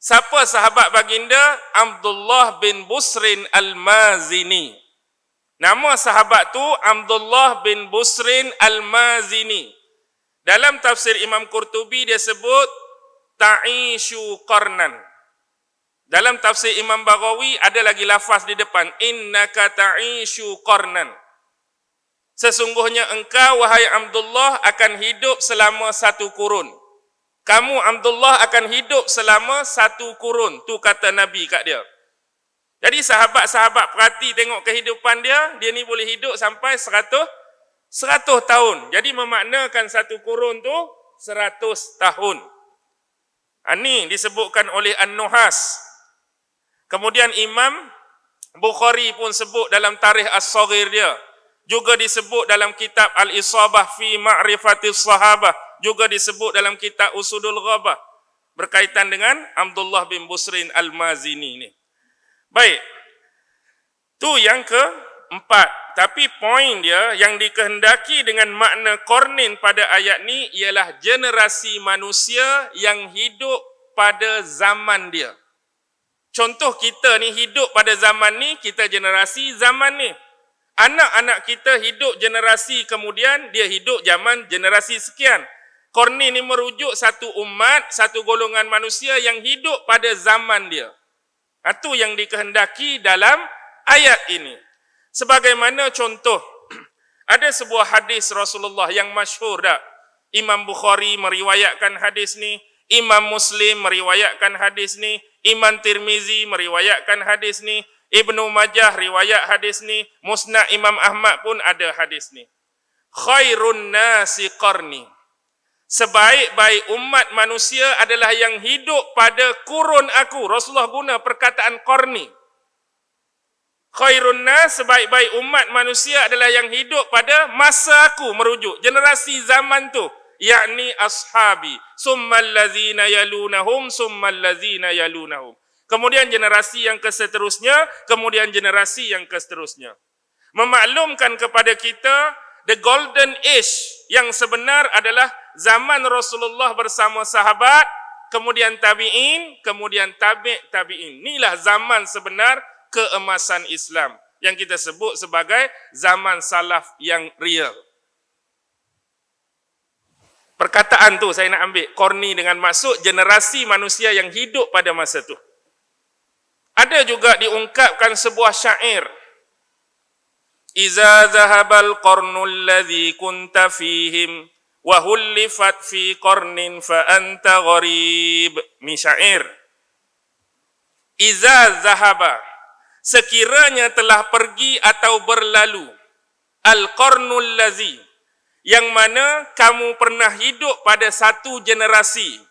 Siapa sahabat baginda? Abdullah bin Busrin Al-Mazini. Nama sahabat tu Abdullah bin Busrin Al-Mazini. Dalam tafsir Imam Qurtubi dia sebut ta'ishu qarnan. Dalam tafsir Imam Baghawi ada lagi lafaz di depan, innaka ta'ishu qarnan. Sesungguhnya engkau wahai Abdullah akan hidup selama satu kurun. Kamu Abdullah akan hidup selama satu kurun. Tu kata Nabi kat dia. Jadi sahabat-sahabat perhati tengok kehidupan dia, dia ni boleh hidup sampai 100 tahun. Jadi memaknakan satu kurun tu 100 tahun. Ini disebutkan oleh An-Nuhas. Kemudian Imam Bukhari pun sebut dalam Tarikh As-Saghir dia. Juga disebut dalam kitab Al-Isabah fi Ma'rifatis Sahabah. Juga disebut dalam kitab Usudul Ghabah. Berkaitan dengan Abdullah bin Busrin Al-Mazini ni. Baik. Tu yang keempat. Tapi poin dia yang dikehendaki dengan makna qarnin pada ayat ni ialah generasi manusia yang hidup pada zaman dia. Contoh kita ni hidup pada zaman ni, kita generasi zaman ni. Anak-anak kita hidup generasi kemudian, dia hidup zaman generasi sekian. Qarni ni merujuk satu umat, satu golongan manusia yang hidup pada zaman dia. Itu yang dikehendaki dalam ayat ini. Sebagaimana contoh, ada sebuah hadis Rasulullah yang masyhur dah. Imam Bukhari meriwayatkan hadis ni, Imam Muslim meriwayatkan hadis ni, Imam Tirmizi meriwayatkan hadis ni, Ibnu Majah riwayat hadis ni, Musnad Imam Ahmad pun ada hadis ni. Khairun nasi qarni. Sebaik-baik umat manusia adalah yang hidup pada kurun aku. Rasulullah guna perkataan qarni. Khairun nas, sebaik-baik umat manusia adalah yang hidup pada masa aku, merujuk generasi zaman tu, yakni ashabi, summal ladzina yalunahum, summal ladzina yalunahum. Kemudian generasi yang keseterusnya, kemudian generasi yang keseterusnya. Memaklumkan kepada kita the golden age yang sebenar adalah zaman Rasulullah bersama sahabat, kemudian tabi'in, kemudian tabi'in. Inilah zaman sebenar keemasan Islam yang kita sebut sebagai zaman salaf yang real. Perkataan tu saya nak ambil qarni dengan maksud generasi manusia yang hidup pada masa tu. Ada juga diungkapkan sebuah syair. Iza zahabal qarnul ladzi kunta fihim wa hullifat fi qarnin fa anta gharib. Ni syair. Iza zahaba, sekiranya telah pergi atau berlalu, al-qarnul ladzi, yang mana kamu pernah hidup pada satu generasi.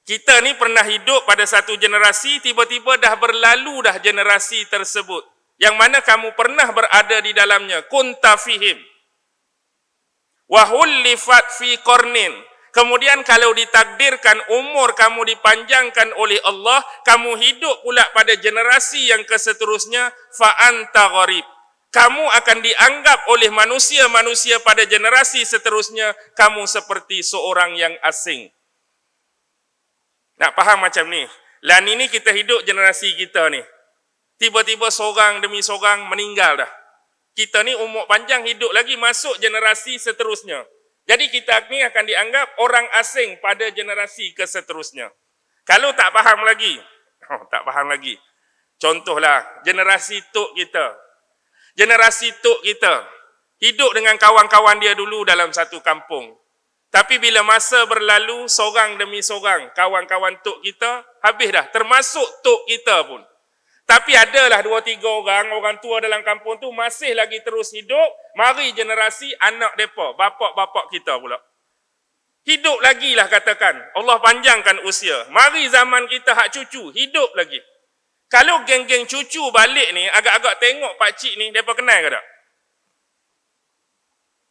Kita ni pernah hidup pada satu generasi, tiba-tiba dah berlalu dah generasi tersebut. Yang mana kamu pernah berada di dalamnya. Kunta fihim. Wahullifat fi qarnin. Kemudian kalau ditakdirkan umur kamu dipanjangkan oleh Allah, kamu hidup pula pada generasi yang keseterusnya, fa anta gharib. Kamu akan dianggap oleh manusia-manusia pada generasi seterusnya, kamu seperti seorang yang asing. Nak faham macam ni? Lah ni kita hidup generasi kita ni. Tiba-tiba seorang demi seorang meninggal dah. Kita ni umur panjang hidup lagi masuk generasi seterusnya. Jadi kita ni akan dianggap orang asing pada generasi keseterusnya. Kalau tak faham lagi. Tak faham lagi. Contohlah generasi tok kita. Generasi tok kita hidup dengan kawan-kawan dia dulu dalam satu kampung. Tapi bila masa berlalu, seorang demi seorang, kawan-kawan tok kita, habis dah, termasuk tok kita pun. Tapi adalah 2-3 orang tua dalam kampung tu, masih lagi terus hidup, mari generasi anak mereka, bapak-bapak kita pula. Hidup lagi lah katakan, Allah panjangkan usia. Mari zaman kita hak cucu, hidup lagi. Kalau geng-geng cucu balik ni, agak-agak tengok pakcik ni, mereka kenal ke tak?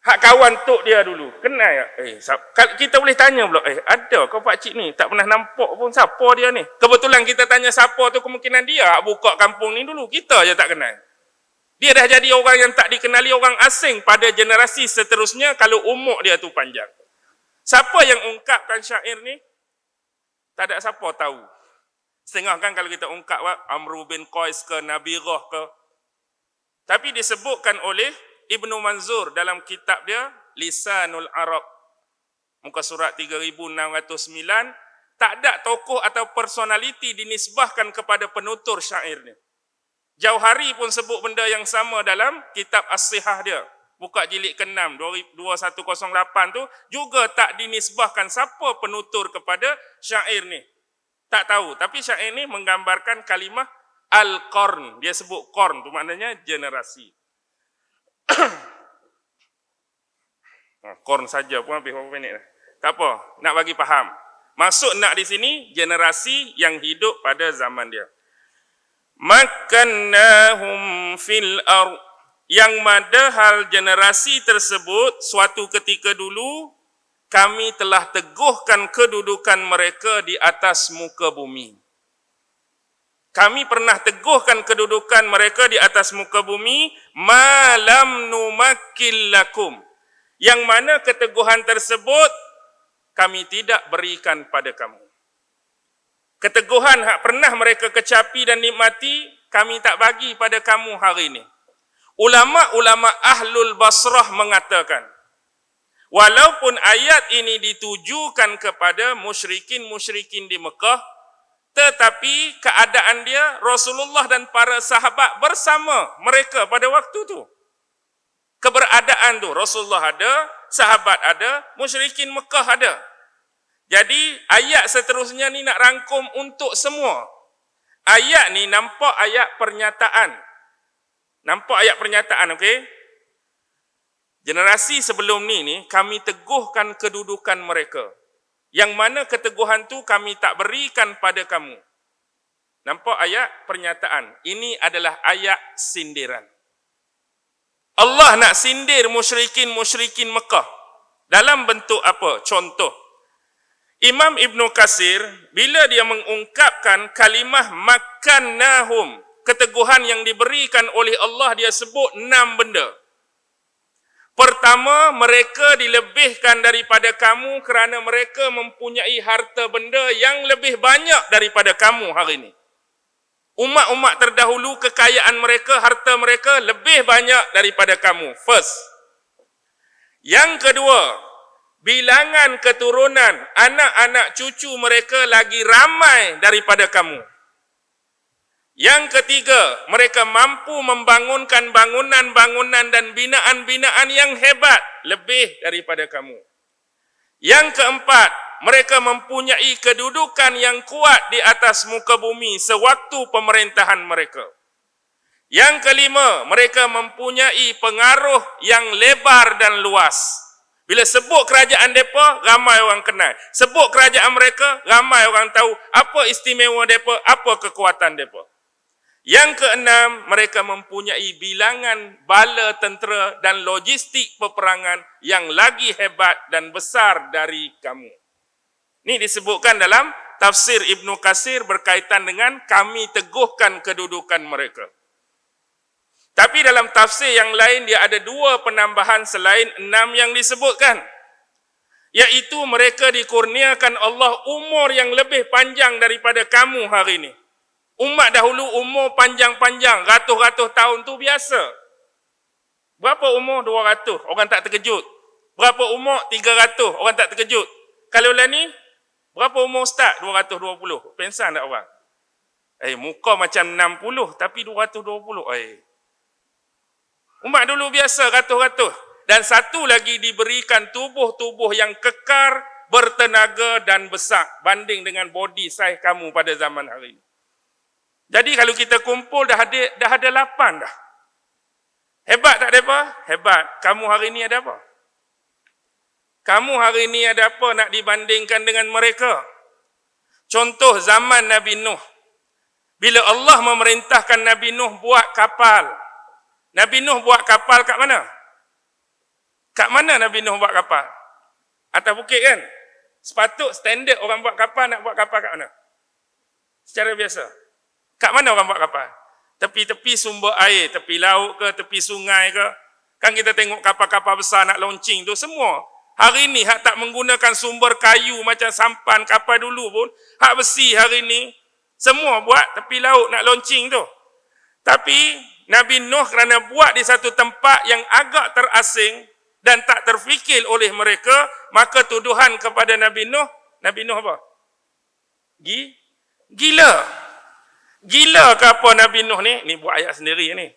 Hak kawan tok dia dulu, kenal tak? Kita boleh tanya pula, ada kau pakcik ni? Tak pernah nampak pun, siapa dia ni? Kebetulan kita tanya siapa tu, kemungkinan dia hak buka kampung ni dulu, kita je tak kenal. Dia dah jadi orang yang tak dikenali, orang asing pada generasi seterusnya kalau umur dia tu panjang. Siapa yang ungkapkan syair ni? Tak ada siapa tahu. Setengah kan kalau kita ungkap Amru bin Qais ke Nabirah ke. Tapi disebutkan oleh Ibnu Manzur dalam kitab dia Lisanul Arab. Muka surat 3609. Tak ada tokoh atau personaliti dinisbahkan kepada penutur syair ni. Jauhari pun sebut benda yang sama dalam kitab As-Sihah dia. Buka jilid ke-6, 2108 tu juga tak dinisbahkan siapa penutur kepada syair ni. Tak tahu. Tapi syair ni menggambarkan kalimah Al-Qarn. Dia sebut Qarn tu maknanya generasi. Qarn saja pun habis berapa minit dah. Tak apa, nak bagi faham. Maksud nak di sini generasi yang hidup pada zaman dia. Makkannahum fil ardh, yang madahal generasi tersebut suatu ketika dulu kami telah teguhkan kedudukan mereka di atas muka bumi. Kami pernah teguhkan kedudukan mereka di atas muka bumi, malam numakkil lakum, yang mana keteguhan tersebut kami tidak berikan pada kamu. Keteguhan hak pernah mereka kecapi dan nikmati, kami tak bagi pada kamu hari ini. Ulama-ulama Ahlul Basrah mengatakan, walaupun ayat ini ditujukan kepada musyrikin-musyrikin di Mekah, tetapi keadaan dia Rasulullah dan para sahabat bersama mereka pada waktu tu. Keberadaan tu Rasulullah ada, sahabat ada, musyrikin Mekah ada. Jadi ayat seterusnya ni nak rangkum untuk semua. Ayat ni nampak ayat pernyataan. Nampak ayat pernyataan, okey? Generasi sebelum ni kami teguhkan kedudukan mereka. Yang mana keteguhan tu kami tak berikan pada kamu. Nampak ayat pernyataan. Ini adalah ayat sindiran. Allah nak sindir musyrikin-musyrikin Mekah. Dalam bentuk apa? Contoh. Imam Ibn Katsir, bila dia mengungkapkan kalimah makkannahum, keteguhan yang diberikan oleh Allah, dia sebut 6 benda. Pertama, mereka dilebihkan daripada kamu kerana mereka mempunyai harta benda yang lebih banyak daripada kamu hari ini. Umat-umat terdahulu, kekayaan mereka, harta mereka lebih banyak daripada kamu. First. Yang kedua, bilangan keturunan, anak-anak cucu mereka lagi ramai daripada kamu. Yang ketiga, mereka mampu membangunkan bangunan-bangunan dan binaan-binaan yang hebat lebih daripada kamu. Yang keempat, mereka mempunyai kedudukan yang kuat di atas muka bumi sewaktu pemerintahan mereka. Yang kelima, mereka mempunyai pengaruh yang lebar dan luas. Bila sebut kerajaan mereka, ramai orang kenal. Sebut kerajaan mereka, ramai orang tahu apa istimewa mereka, apa kekuatan mereka. Yang keenam, mereka mempunyai bilangan bala tentera dan logistik peperangan yang lagi hebat dan besar dari kamu. Ini disebutkan dalam tafsir Ibn Katsir berkaitan dengan kami teguhkan kedudukan mereka. Tapi dalam tafsir yang lain dia ada 2 penambahan selain 6 yang disebutkan. Iaitu mereka dikurniakan Allah umur yang lebih panjang daripada kamu hari ini. Umat dahulu umur panjang-panjang, ratus-ratus tahun tu biasa. Berapa umur? 200, orang tak terkejut. Berapa umur? 300, orang tak terkejut. Kalau lah ni, berapa umur Ustaz? 220. Pensan tak orang? Muka macam 60 tapi 220. Umat dulu biasa ratus-ratus. Dan satu lagi diberikan tubuh-tubuh yang kekar, bertenaga dan besar banding dengan body size kamu pada zaman hari ini. Jadi kalau kita kumpul dah ada 8 dah. Hebat tak ada apa? Hebat. Kamu hari ini ada apa? Kamu hari ini ada apa nak dibandingkan dengan mereka? Contoh zaman Nabi Nuh. Bila Allah memerintahkan Nabi Nuh buat kapal. Nabi Nuh buat kapal kat mana? Kat mana Nabi Nuh buat kapal? Atas bukit kan? Sepatut standard orang buat kapal, nak buat kapal kat mana? Secara biasa. Kat mana orang buat kapal? Tepi-tepi sumber air, tepi laut ke, tepi sungai ke. Kan kita tengok kapal-kapal besar nak launching tu semua Hari ni hak tak menggunakan sumber kayu macam sampan kapal dulu pun, hak besi hari ni semua buat tepi laut nak launching tu. Tapi Nabi Nuh kerana buat di satu tempat yang agak terasing dan tak terfikir oleh mereka, maka tuduhan kepada Nabi Nuh apa? Gila. Gila ke apa Nabi Nuh ni? Ni buat ayat sendiri ni.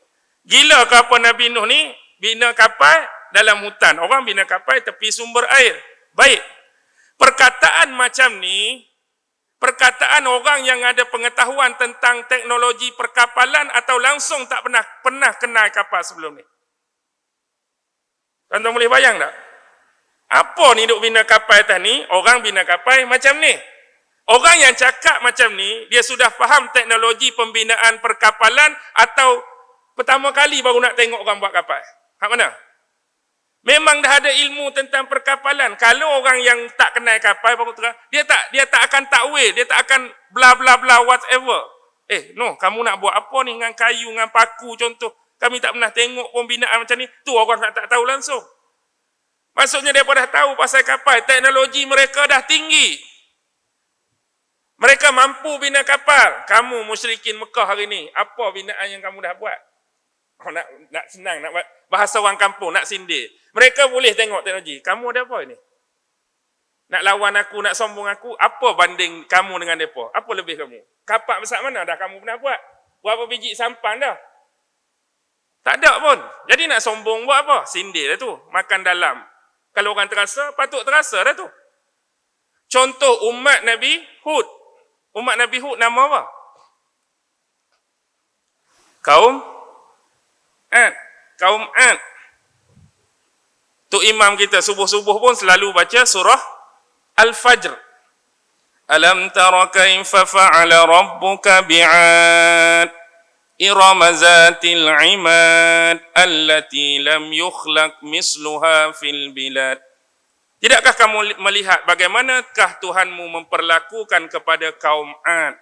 Gila ke apa Nabi Nuh ni bina kapal dalam hutan? Orang bina kapal tepi sumber air. Baik. Perkataan macam ni, perkataan orang yang ada pengetahuan tentang teknologi perkapalan atau langsung tak pernah kenal kapal sebelum ni. Tuan-tuan boleh bayang tak? Apa ni duk bina kapal atas ni? Orang bina kapal macam ni. Orang yang cakap macam ni, dia sudah faham teknologi pembinaan perkapalan atau pertama kali baru nak tengok orang buat kapal? Hak mana? Memang dah ada ilmu tentang perkapalan. Kalau orang yang tak kenal kapal baru terang, dia tak akan takwil, dia tak akan bla bla bla whatever. No, kamu nak buat apa ni dengan kayu, dengan paku contoh? Kami tak pernah tengok pembinaan macam ni. Tu orang tak tahu langsung. Maksudnya mereka dah tahu pasal kapal. Teknologi mereka dah tinggi. Mereka mampu bina kapal. Kamu musyrikin Mekah hari ni, apa binaan yang kamu dah buat? Nak senang, nak buat bahasa orang kampung, nak sindir. Mereka boleh tengok teknologi. Kamu ada apa ini? Nak lawan aku, nak sombong aku, apa banding kamu dengan mereka? Apa lebih kamu? Kapal besar mana dah kamu pernah buat? Berapa biji sampan dah? Tak ada pun. Jadi nak sombong buat apa? Sindir dah tu. Makan dalam. Kalau orang terasa, patut terasa dah tu. Contoh umat Nabi Hud. Umat Nabi Hud nama apa? Kaum Ad. Tu imam kita subuh-subuh pun selalu baca surah Al-Fajr. Alam tara kaifa fa'ala rabbuka bi'ad Iram zatil imad allati lam yukhlaq misluha fil bilad. Tidakkah kamu melihat bagaimanakah Tuhanmu memperlakukan kepada kaum Ad?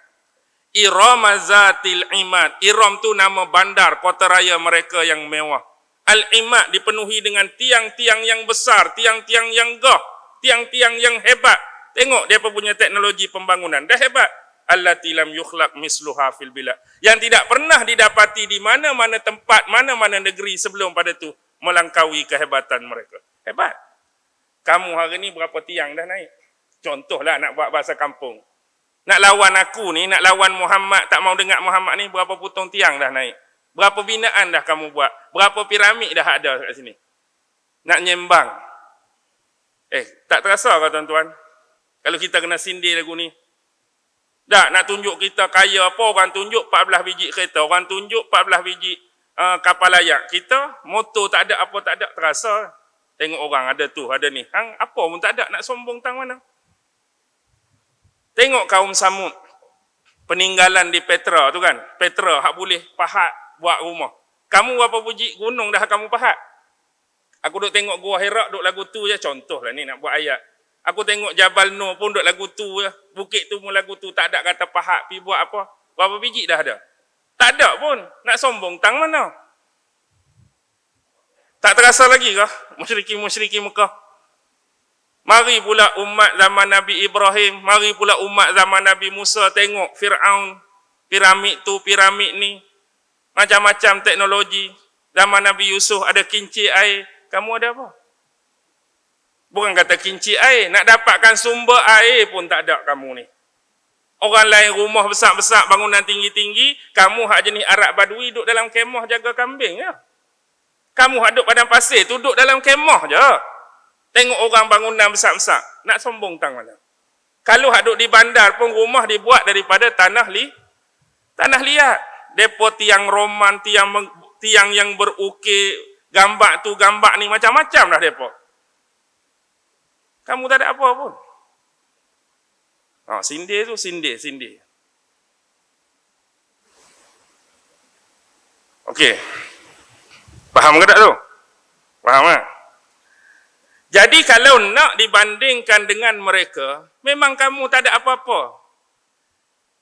Iram zatil imad. Iram tu nama bandar kota raya mereka yang mewah. Al-imad dipenuhi dengan tiang-tiang yang besar, tiang-tiang yang gah, tiang-tiang yang hebat. Tengok dia punya teknologi pembangunan. Dah hebat. Allati lam yukhlaq misluha fil bilad. Yang tidak pernah didapati di mana-mana tempat, mana-mana negeri sebelum pada tu melangkaui kehebatan mereka. Hebat. Kamu hari ni berapa tiang dah naik? Contohlah nak buat bahasa kampung. Nak lawan aku ni, nak lawan Muhammad, tak mau dengar Muhammad ni, berapa putung tiang dah naik? Berapa binaan dah kamu buat? Berapa piramid dah ada kat sini? Nak nyembang. Tak terasa ke tuan-tuan? Kalau kita kena sindir lagu ni. Dah, nak tunjuk kita kaya apa, orang tunjuk 14 biji kereta, orang tunjuk 14 biji kapal layak. Kita, motor tak ada, apa tak ada, terasa. Tengok orang ada tu, ada ni. Hang, apa pun tak ada, nak sombong tang mana? Tengok kaum Samud. Peninggalan di Petra tu kan. Petra, hak boleh pahat buat rumah. Kamu berapa biji gunung dah kamu pahat? Aku duk tengok Gua Hira, duk lagu tu je. Contoh lah ni nak buat ayat. Aku tengok Jabal Nur pun duk lagu tu je. Bukit tu pun lagu tu. Tak ada kata pahat pi buat apa. Berapa biji dah ada? Tak ada pun. Nak sombong tang mana? Tak terasa lagi kah? Musyrikin Mekah. Mari pula umat zaman Nabi Ibrahim. Mari pula umat zaman Nabi Musa. Tengok Fir'aun. Piramid tu, piramid ni. Macam-macam teknologi. Zaman Nabi Yusuf ada kincir air. Kamu ada apa? Bukan kata kincir air. Nak dapatkan sumber air pun tak ada kamu ni. Orang lain rumah besar-besar, bangunan tinggi-tinggi. Kamu hak jenis Arab Badui duduk dalam kemah jaga kambing ya. Kamu hak duduk padang pasir tu duduk dalam kemah je. Tengok orang bangunan besar-besar. Nak sombong tang mana? Kalau hak duduk di bandar pun rumah dibuat daripada tanah liat. Depo tiang roman, tiang yang berukir, gambar tu, gambar ni, macam-macam dah depo. Kamu tak ada apa pun. Sindir tu, sindir. Okey. Faham ke tak tu? Faham tak? Jadi kalau nak dibandingkan dengan mereka, memang kamu tak ada apa-apa.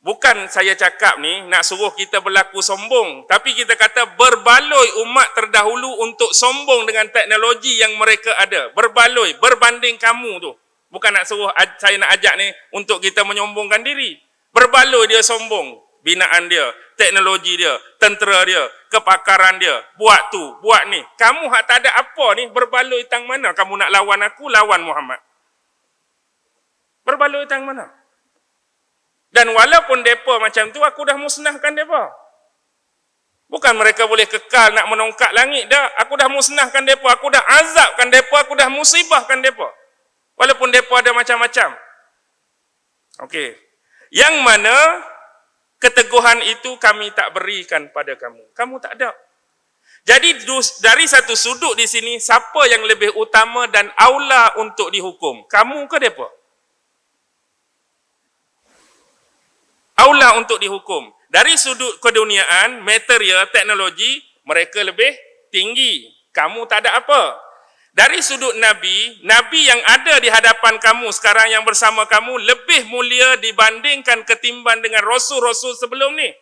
Bukan saya cakap ni nak suruh kita berlaku sombong, tapi kita kata berbaloi umat terdahulu untuk sombong dengan teknologi yang mereka ada. Berbaloi, berbanding kamu tu. Bukan nak suruh saya nak ajak ni untuk kita menyombongkan diri. Berbaloi dia sombong. Binaan dia, teknologi dia, tentera dia, kepakaran dia, buat tu, buat ni. Kamu hak tak ada apa ni, berbaloi tang mana? Kamu nak lawan aku, lawan Muhammad. Berbaloi tang mana? Dan walaupun mereka macam tu, aku dah musnahkan mereka. Bukan mereka boleh kekal nak menongkak langit dah. Aku dah musnahkan mereka, aku dah azabkan mereka, aku dah musibahkan mereka. Walaupun mereka ada macam-macam. Okey. Yang mana keteguhan itu kami tak berikan pada kamu. Kamu tak ada. Jadi dari satu sudut di sini, siapa yang lebih utama dan aula untuk dihukum? Kamu ke mereka? Aula untuk dihukum. Dari sudut keduniaan, material, teknologi, mereka lebih tinggi. Kamu tak ada apa. Dari sudut Nabi, Nabi yang ada di hadapan kamu sekarang yang bersama kamu lebih mulia dibandingkan ketimbang dengan Rasul-Rasul sebelum ni.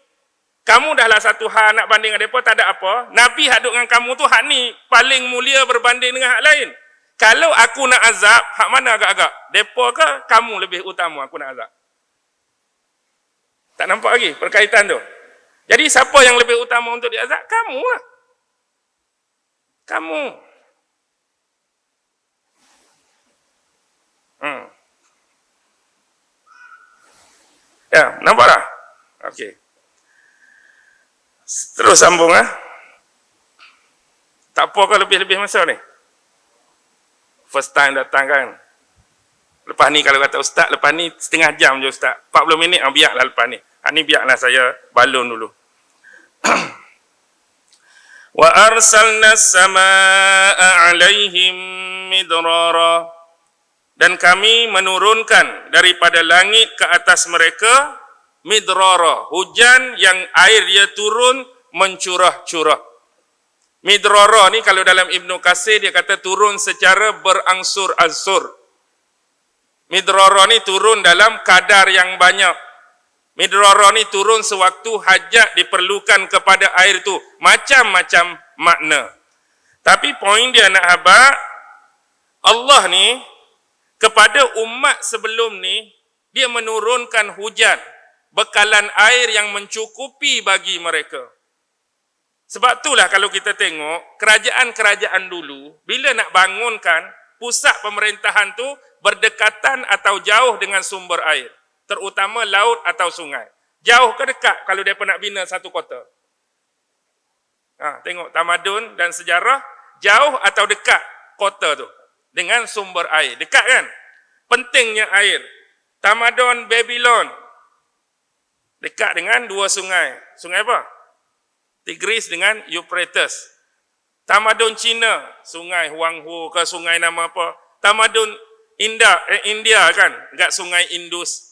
Kamu dahlah satu hal nak banding dengan mereka, tak ada apa. Nabi hadut dengan kamu tu, hak ni paling mulia berbanding dengan hak lain. Kalau aku nak azab, hak mana agak-agak? Mereka ke kamu lebih utama aku nak azab? Tak nampak lagi perkaitan tu. Jadi siapa yang lebih utama untuk diazab? Kamu lah. Kamu. Ya, nampak tak? Okey. Terus sambung Tak apa ke lebih-lebih masa ni? First time datang kan? Lepas ni kalau kata ustaz, lepas ni setengah jam je ustaz. 40 minit, biarlah lepas ni. Ni biarlah saya balon dulu. Wa arsalna as-samaa'a 'alaihim midrara. Dan kami menurunkan daripada langit ke atas mereka midrara, hujan yang air dia turun mencurah-curah. Midrara ni kalau dalam Ibnu Katsir dia kata turun secara berangsur-angsur. Midrara ni turun dalam kadar yang banyak. Midrara ni turun sewaktu hajat diperlukan kepada air tu. Macam-macam makna. Tapi poin dia nak habaq, Allah ni kepada umat sebelum ni, dia menurunkan hujan, bekalan air yang mencukupi bagi mereka. Sebab itulah kalau kita tengok, kerajaan-kerajaan dulu, bila nak bangunkan, pusat pemerintahan tu berdekatan atau jauh dengan sumber air. Terutama laut atau sungai. Jauh ke dekat kalau mereka nak bina satu kota? Tengok tamadun dan sejarah, jauh atau dekat kota tu dengan sumber air. Dekat kan? Pentingnya air. Tamadun Babylon dekat dengan dua sungai. Sungai apa? Tigris dengan Euphrates. Tamadun Cina, sungai Huanghu ke sungai nama apa? Tamadun India kan, dekat sungai Indus.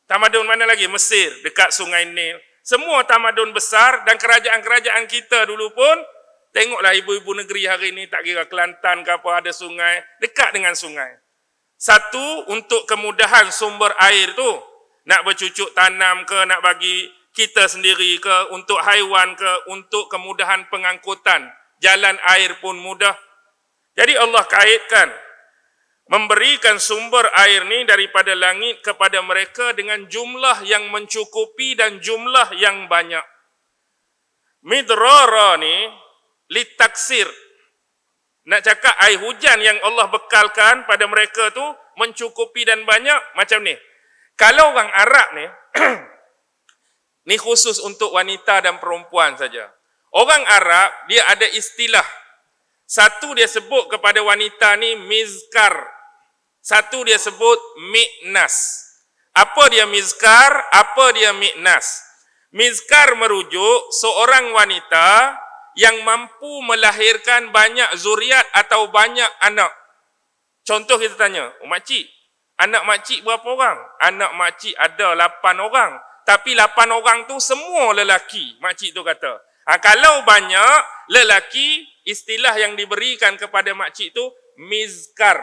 Tamadun mana lagi? Mesir, dekat sungai Nil. Semua tamadun besar dan kerajaan-kerajaan kita dulu pun, tengoklah ibu-ibu negeri hari ini, tak kira Kelantan ke apa, ada sungai, dekat dengan sungai. Satu, untuk kemudahan sumber air tu, nak bercucuk tanam ke, nak bagi kita sendiri ke, untuk haiwan ke, untuk kemudahan pengangkutan. Jalan air pun mudah. Jadi Allah kaitkan, memberikan sumber air ni daripada langit kepada mereka dengan jumlah yang mencukupi dan jumlah yang banyak. Midrara ni litaksir. Nak cakap air hujan yang Allah bekalkan pada mereka tu mencukupi dan banyak macam ni. Kalau orang Arab ni, ni khusus untuk wanita dan perempuan saja. Orang Arab dia ada istilah. Satu dia sebut kepada wanita ni mizkar. Satu dia sebut miknas. Apa dia mizkar? Apa dia miknas? Mizkar merujuk seorang wanita yang mampu melahirkan banyak zuriat atau banyak anak. Contoh kita tanya, makcik, anak makcik berapa orang? Anak makcik ada 8 orang. Tapi 8 orang tu semua lelaki, makcik tu kata. Kalau banyak lelaki, istilah yang diberikan kepada makcik tu mizkar.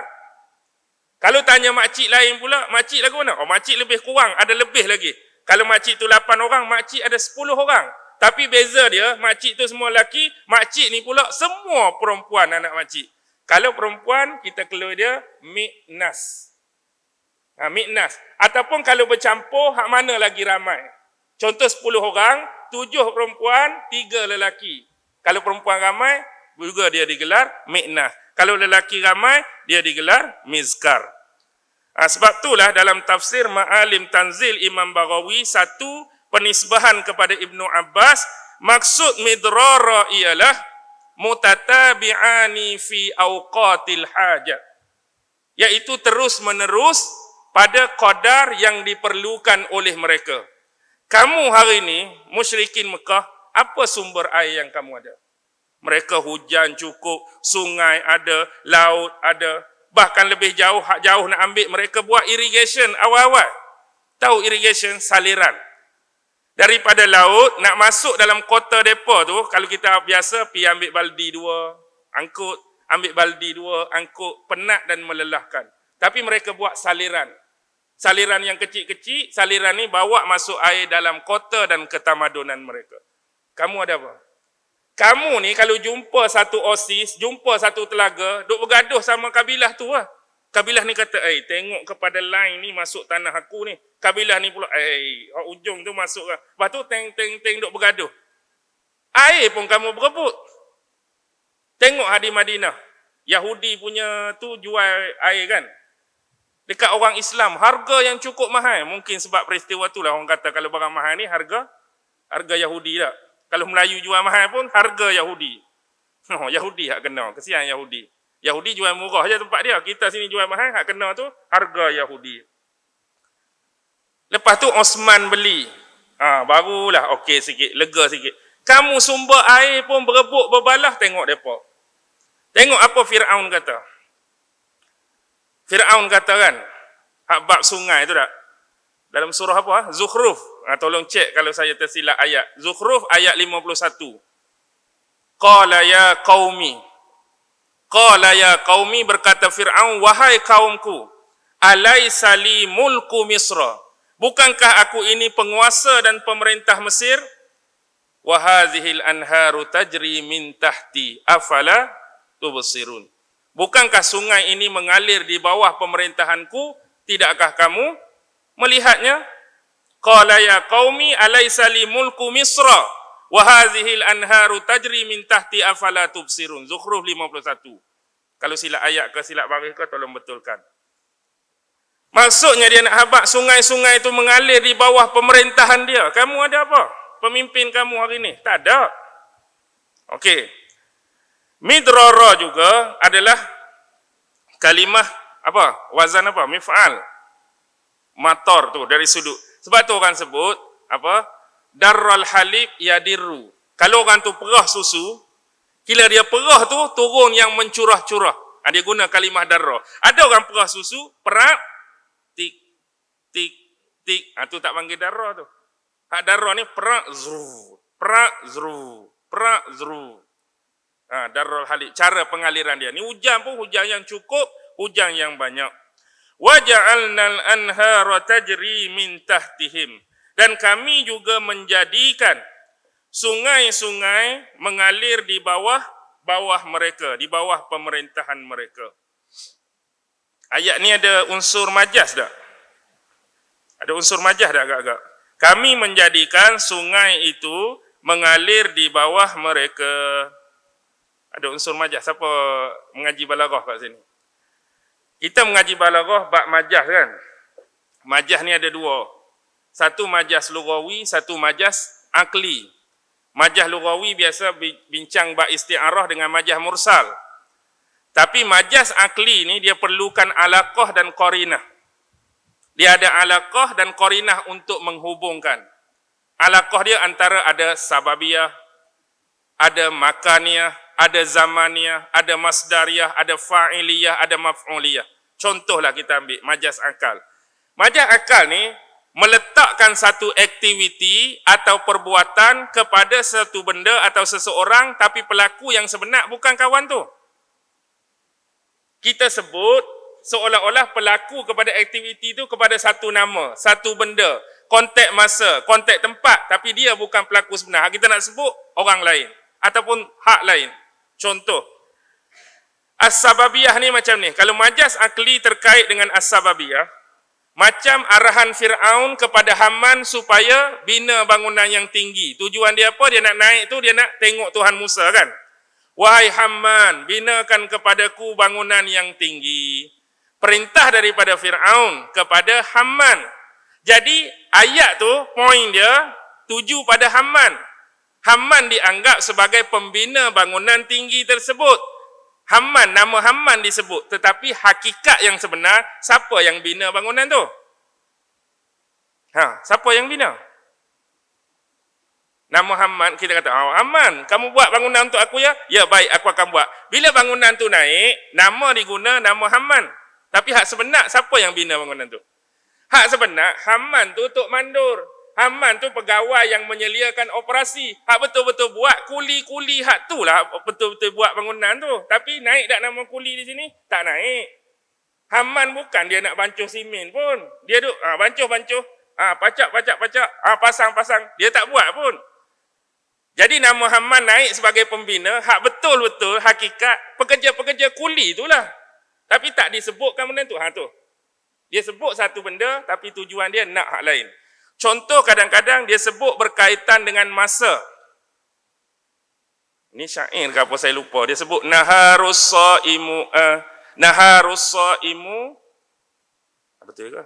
Kalau tanya makcik lain pula, makcik lagu mana? Oh, makcik lebih kurang, ada lebih lagi. Kalau makcik tu 8 orang, makcik ada 10 orang. Tapi beza dia, makcik tu semua lelaki, makcik ni pula semua perempuan anak makcik. Kalau perempuan, kita keluar dia miknas. Miknas. Ataupun kalau bercampur, hak mana lagi ramai? Contoh 10 orang, 7 perempuan, 3 lelaki. Kalau perempuan ramai, juga dia digelar miknas. Kalau lelaki ramai, dia digelar mizkar. Sebab itulah dalam tafsir Ma'alim Tanzil Imam Baghawi, satu penisbahan kepada Ibnu Abbas, maksud midrara ialah mutatabi'ani fi awqatil hajat, iaitu terus menerus pada qadar yang diperlukan oleh mereka. Kamu hari ini musyrikin Mekah, apa sumber air yang kamu ada? Mereka hujan cukup, sungai ada, laut ada, bahkan lebih jauh, hak jauh nak ambil, mereka buat irrigation awal-awal. Tahu irrigation? Saliran. Daripada laut, nak masuk dalam kota depa tu, kalau kita biasa, pergi ambil baldi 2, angkut, ambil baldi 2, angkut, penat dan melelahkan. Tapi mereka buat saliran. Saliran yang kecil-kecil, saliran ni bawa masuk air dalam kota dan ketamadunan mereka. Kamu ada apa? Kamu ni kalau jumpa satu osis, jumpa satu telaga, duk bergaduh sama kabilah tu lah. Kabilah ni kata, tengok kepada line ni masuk tanah aku ni. Kabilah ni pula, ujung tu masuk lah. Lepas tu, teng duk bergaduh. Air pun kamu berebut. Tengok di Madinah. Yahudi punya tu jual air kan. Dekat orang Islam, harga yang cukup mahal. Mungkin sebab peristiwa tu lah orang kata kalau barang mahal ni harga Yahudi tak. Kalau Melayu jual mahal pun harga Yahudi. Yahudi hak kena. Kesian Yahudi. Yahudi jual murah je tempat dia. Kita sini jual mahal, hak kena tu harga Yahudi. Lepas tu Osman beli. Barulah okey sikit, lega sikit. Kamu sumber air pun berebut berbalah, tengok depa. Tengok apa Firaun kata. Firaun kata kan, hak bab sungai tu tak? Dalam surah apa? Zukhruf. Tolong cek kalau saya tersilap ayat. Zukhruf ayat 51. Qala ya qaumi berkata Fir'aun, wahai kaumku, alaysa li mulku Misra? Bukankah aku ini penguasa dan pemerintah Mesir? Wa hadhil anharu tajri min tahti afala tubsirun. Bukankah sungai ini mengalir di bawah pemerintahanku? Tidakkah kamu melihatnya? Qala ya qaumi alaysa li mulku Misra wa hadhil anharu tajri min tahti afala tubsirun. Zukhruf 51. Kalau silap ayat ke silap baris ke tolong betulkan. Maksudnya dia nak habaq sungai-sungai itu mengalir di bawah pemerintahan dia. Kamu ada apa? Pemimpin kamu hari ini? Tak ada. Okey. Midrara juga adalah kalimah apa? Wazan apa? Mif'al. Mator tu dari sudut. Sebab tu orang sebut apa? Darral halib yadirru. Kalau orang tu perah susu, kila dia perah tu turun yang mencurah-curah. Dia guna kalimah darra. Ada orang perah susu, perak, tik, tik, tik. Tu tak panggil darra tu. Hak darra ni perak, zru, perak, zru, perak, zru. Darral halib. Cara pengaliran dia. Ni hujan pun hujan yang cukup, hujan yang banyak. Waja'alnal anhara tajri min tahtihim. Dan kami juga menjadikan sungai-sungai mengalir di bawah mereka, di bawah pemerintahan mereka. Ayat ni ada unsur majaz tak? Ada unsur majaz tak agak-agak? Kami menjadikan sungai itu mengalir di bawah mereka. Ada unsur majaz. Siapa mengaji balaghah kat sini? Kita mengaji balaghah bab majaz kan? Majaz ni ada dua. Satu majaz lughawi, satu majaz akli. Majaz lughawi biasa bincang bab isti'arah dengan majaz mursal. Tapi majaz akli ni dia perlukan alaqah dan qarinah. Dia ada alaqah dan qarinah untuk menghubungkan. Alaqah dia antara ada sababiyah, ada makaniyah, ada zamaniyah, ada masdariyah, ada fa'iliyah, ada maf'uliyah. Contohlah kita ambil majaz akal. Majaz akal ni meletakkan satu aktiviti atau perbuatan kepada satu benda atau seseorang, tapi pelaku yang sebenar bukan kawan tu. Kita sebut seolah-olah pelaku kepada aktiviti itu kepada satu nama, satu benda, kontek masa, kontek tempat, tapi dia bukan pelaku sebenar. Kita nak sebut orang lain ataupun hak lain. Contoh, as-sababiyah ni macam ni. Kalau majas akli terkait dengan as-sababiyah, macam arahan Fir'aun kepada Haman supaya bina bangunan yang tinggi. Tujuan dia apa? Dia nak naik tu, dia nak tengok Tuhan Musa kan. Wahai Haman, binakan kepadaku bangunan yang tinggi. Perintah daripada Fir'aun kepada Haman. Jadi ayat tu, poin dia tuju pada Haman. Haman dianggap sebagai pembina bangunan tinggi tersebut. Haman, nama Haman disebut. Tetapi hakikat yang sebenar, siapa yang bina bangunan tu? Siapa yang bina? Nama Haman, kita kata, Haman, kamu buat bangunan untuk aku ya? Ya, baik, aku akan buat. Bila bangunan tu naik, nama diguna nama Haman. Tapi hak sebenar, siapa yang bina bangunan tu? Hak sebenar, Haman tu Tok Mandur. Haman tu pegawai yang menyeliakan operasi. Hak betul-betul buat, kuli-kuli hak tu lah betul-betul buat bangunan tu. Tapi naik tak nama kuli di sini? Tak naik. Haman bukan dia nak bancuh simen pun. Dia duk, bancuh-bancuh. Pacak. Pasang-pasang. Dia tak buat pun. Jadi nama Haman naik sebagai pembina, hak betul-betul hakikat pekerja-pekerja kuli itulah. Tapi tak disebutkan benda tu. Tu. Dia sebut satu benda tapi tujuan dia nak hak lain. Contoh kadang-kadang dia sebut berkaitan dengan masa. Ini syair ke apa saya lupa. Dia sebut naharus saimu betul ke?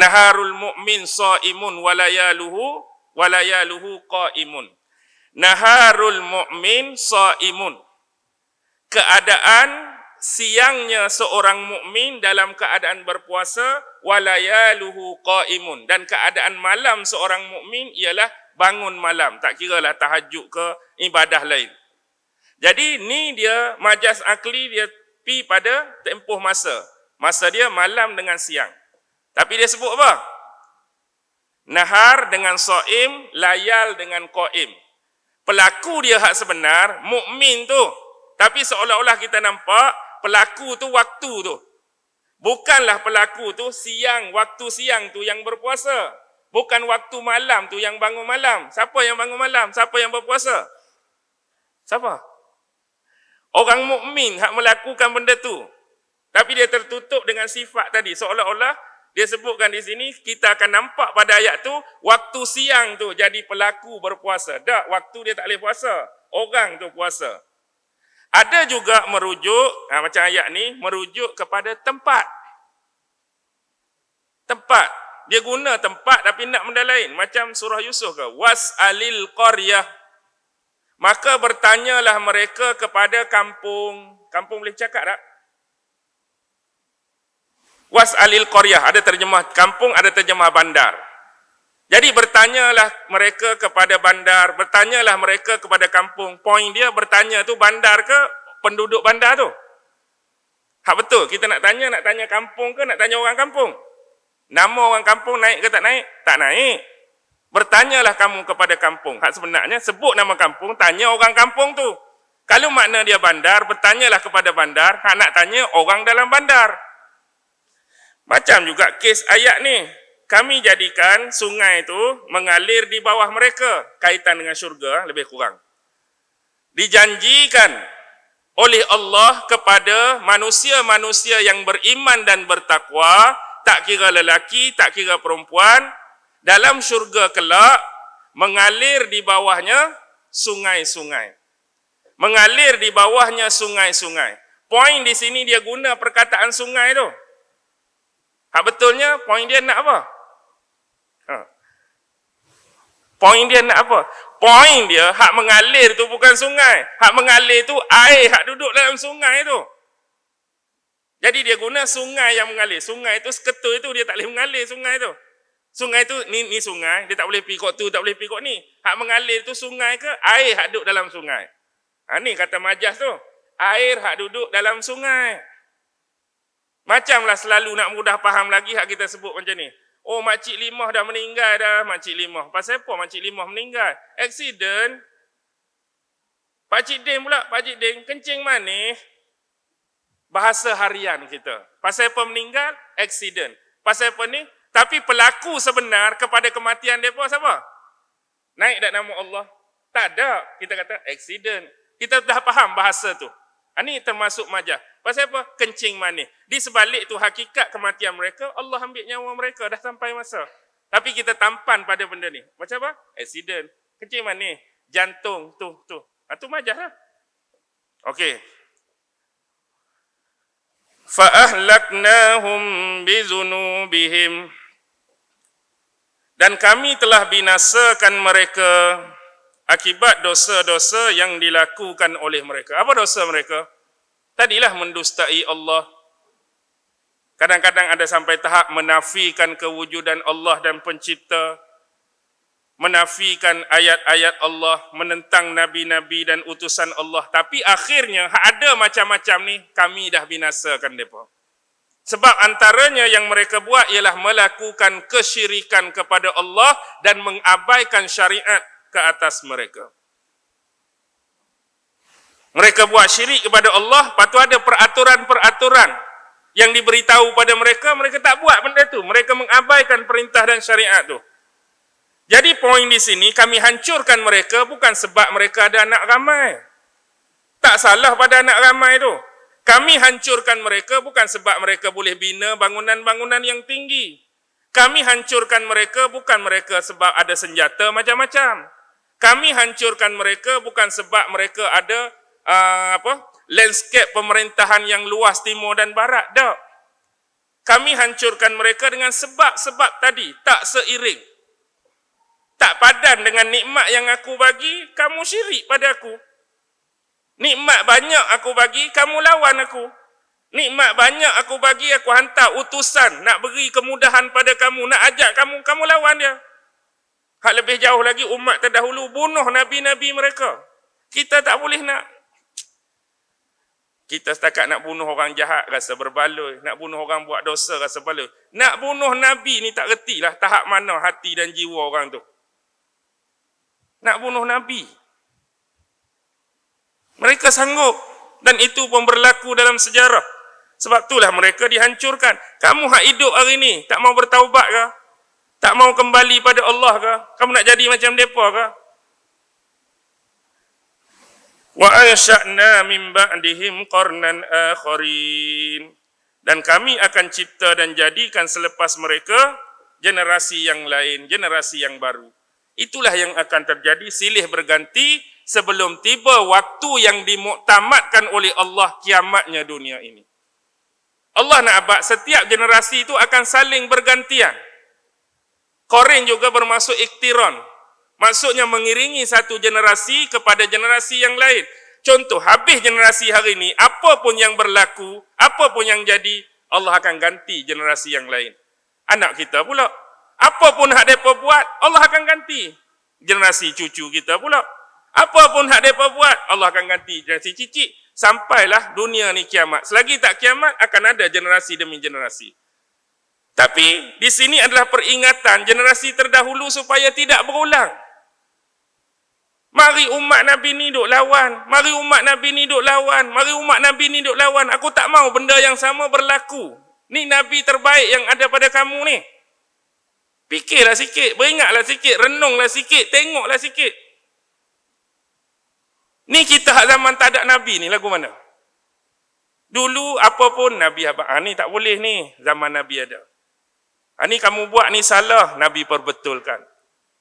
Naharul mu'min saimun walayaluhu qaimun. Naharul mu'min saimun. Keadaan siangnya seorang mukmin dalam keadaan berpuasa, walayaluhu qaimun, dan keadaan malam seorang mukmin ialah bangun malam, tak kiralah tahajud ke ibadah lain. Jadi ni dia majas akli, dia pi pada tempoh masa. Masa dia malam dengan siang. Tapi dia sebut apa? Nahar dengan shaim, layal dengan qaim. Pelaku dia hak sebenar mukmin tu. Tapi seolah-olah kita nampak pelaku tu waktu tu. Bukanlah pelaku tu siang, waktu siang tu yang berpuasa. Bukan waktu malam tu yang bangun malam. Siapa yang bangun malam? Siapa yang berpuasa? Siapa? Orang mukmin hak melakukan benda tu. Tapi dia tertutup dengan sifat tadi. Seolah-olah dia sebutkan di sini, kita akan nampak pada ayat tu, waktu siang tu jadi pelaku berpuasa. Tak, waktu dia tak boleh puasa. Orang tu puasa. Ada juga merujuk, macam ayat ni, merujuk kepada tempat. Tempat. Dia guna tempat tapi nak benda lain. Macam surah Yusuf ke? Was'alil qaryah. Maka bertanyalah mereka kepada kampung. Kampung boleh cakap tak? Was'alil qaryah. Ada terjemah kampung, ada terjemah bandar. Jadi bertanyalah mereka kepada bandar, bertanyalah mereka kepada kampung. Poin dia bertanya tu bandar ke penduduk bandar tu? Hak betul, kita nak tanya kampung ke nak tanya orang kampung? Nama orang kampung naik ke tak naik? Tak naik. Bertanyalah kamu kepada kampung. Hak sebenarnya sebut nama kampung, tanya orang kampung tu. Kalau makna dia bandar, bertanyalah kepada bandar, hak nak tanya orang dalam bandar. Macam juga kes ayat ni. Kami jadikan sungai itu mengalir di bawah mereka. Kaitan dengan syurga, lebih kurang. Dijanjikan oleh Allah kepada manusia-manusia yang beriman dan bertakwa, tak kira lelaki, tak kira perempuan, dalam syurga kelak, mengalir di bawahnya sungai-sungai. Mengalir di bawahnya sungai-sungai. Poin di sini dia guna perkataan sungai tu. Hak betulnya, poin dia nak apa? Poin dia nak apa? Poin dia, hak mengalir tu bukan sungai. Hak mengalir tu air, hak duduk dalam sungai tu. Jadi dia guna sungai yang mengalir. Sungai tu, seketul tu, dia tak boleh mengalir sungai tu. Sungai tu, ni sungai, dia tak boleh pergi kot tu, tak boleh pergi kot ni. Hak mengalir tu sungai ke? Air hak duduk dalam sungai. Ni kata majas tu. Air hak duduk dalam sungai. Macamlah selalu nak mudah faham lagi hak kita sebut macam ni. Oh, makcik Limah dah meninggal dah, makcik Limah. Pasal apa makcik Limah meninggal? Aksiden. Pakcik Din pula, pakcik Din kencing manis. bahasa harian kita. Pasal apa meninggal? Accident. Pasal apa ni? Tapi pelaku sebenar kepada kematian mereka siapa? Naik tak nama Allah? Tak ada. Kita kata accident. Kita dah faham bahasa tu. Ini termasuk majaz. Pasal apa? Kencing manis. Di sebalik tu hakikat kematian mereka, Allah ambil nyawa mereka. Dah sampai masa. Tapi kita tampan pada benda ni. Macam apa? Accident. Kencing manis. Jantung. Tu. Itu majaz lah. Okey. فَأَهْلَكْنَاهُمْ بِذُنُوبِهِمْ. Dan kami telah binasakan mereka akibat dosa-dosa yang dilakukan oleh mereka. Apa dosa mereka? Tadilah mendustai Allah. Kadang-kadang ada sampai tahap menafikan kewujudan Allah dan pencipta, menafikan ayat-ayat Allah, menentang nabi-nabi dan utusan Allah. Tapi akhirnya ada macam-macam ni, kami dah binasakan mereka. Sebab antaranya yang mereka buat ialah melakukan kesyirikan kepada Allah dan mengabaikan syariat ke atas mereka. Mereka buat syirik kepada Allah, lepas tu ada peraturan-peraturan yang diberitahu pada mereka, mereka tak buat benda tu. Mereka mengabaikan perintah dan syariat tu. Jadi poin di sini, kami hancurkan mereka bukan sebab mereka ada anak ramai. Tak salah pada anak ramai tu. Kami hancurkan mereka bukan sebab mereka boleh bina bangunan-bangunan yang tinggi. Kami hancurkan mereka bukan mereka sebab ada senjata macam-macam. Kami hancurkan mereka bukan sebab mereka ada landscape pemerintahan yang luas timur dan barat. Tak. Kami hancurkan mereka dengan sebab-sebab tadi, tak seiring. Tak padan dengan nikmat yang aku bagi, kamu syirik pada aku. Nikmat banyak aku bagi, kamu lawan aku. Nikmat banyak aku bagi, aku hantar utusan nak beri kemudahan pada kamu, nak ajak kamu, kamu lawan dia. Hak lebih jauh lagi, umat terdahulu bunuh nabi-nabi mereka. Kita tak boleh nak. Kita setakat nak bunuh orang jahat rasa berbaloi, nak bunuh orang buat dosa rasa berbaloi. Nak bunuh nabi ni tak retilah tahap mana hati dan jiwa orang tu. Nak bunuh nabi. Mereka sanggup, dan itu pun berlaku dalam sejarah. Sebab itulah mereka dihancurkan. Kamu hak hidup hari ni tak mau bertaubat ke? Tak mau kembali pada Allah ke? Kamu nak jadi macam mereka ke? Wa ansha'na min ba'dihim qarnan akharin. Dan kami akan cipta dan jadikan selepas mereka generasi yang lain, generasi yang baru. Itulah yang akan terjadi, silih berganti sebelum tiba waktu yang dimuktamadkan oleh Allah, kiamatnya dunia ini. Allah nak abad setiap generasi itu akan saling bergantian. Qarin juga bermaksud iktiran. Maksudnya mengiringi satu generasi kepada generasi yang lain. Contoh, habis generasi hari ini, apa pun yang berlaku, apa pun yang jadi, Allah akan ganti generasi yang lain. Anak kita pula, apa pun hak mereka buat, Allah akan ganti generasi cucu kita pula. Apa pun hak mereka buat, Allah akan ganti generasi cicit. Sampailah dunia ni kiamat. Selagi tak kiamat, akan ada generasi demi generasi. Tapi, di sini adalah peringatan generasi terdahulu supaya tidak berulang. Mari umat Nabi ni duk lawan. Mari umat Nabi ni duk lawan. Mari umat Nabi ni duk lawan. Aku tak mau benda yang sama berlaku. Ni Nabi terbaik yang ada pada kamu ni. Fikirlah sikit, beringatlah sikit, renunglah sikit, tengoklah sikit. Ni kita hak zaman tak ada Nabi ni lagu mana? Dulu apa pun Nabi abang, ni tak boleh ni, zaman Nabi ada. Ni kamu buat ni salah, Nabi perbetulkan.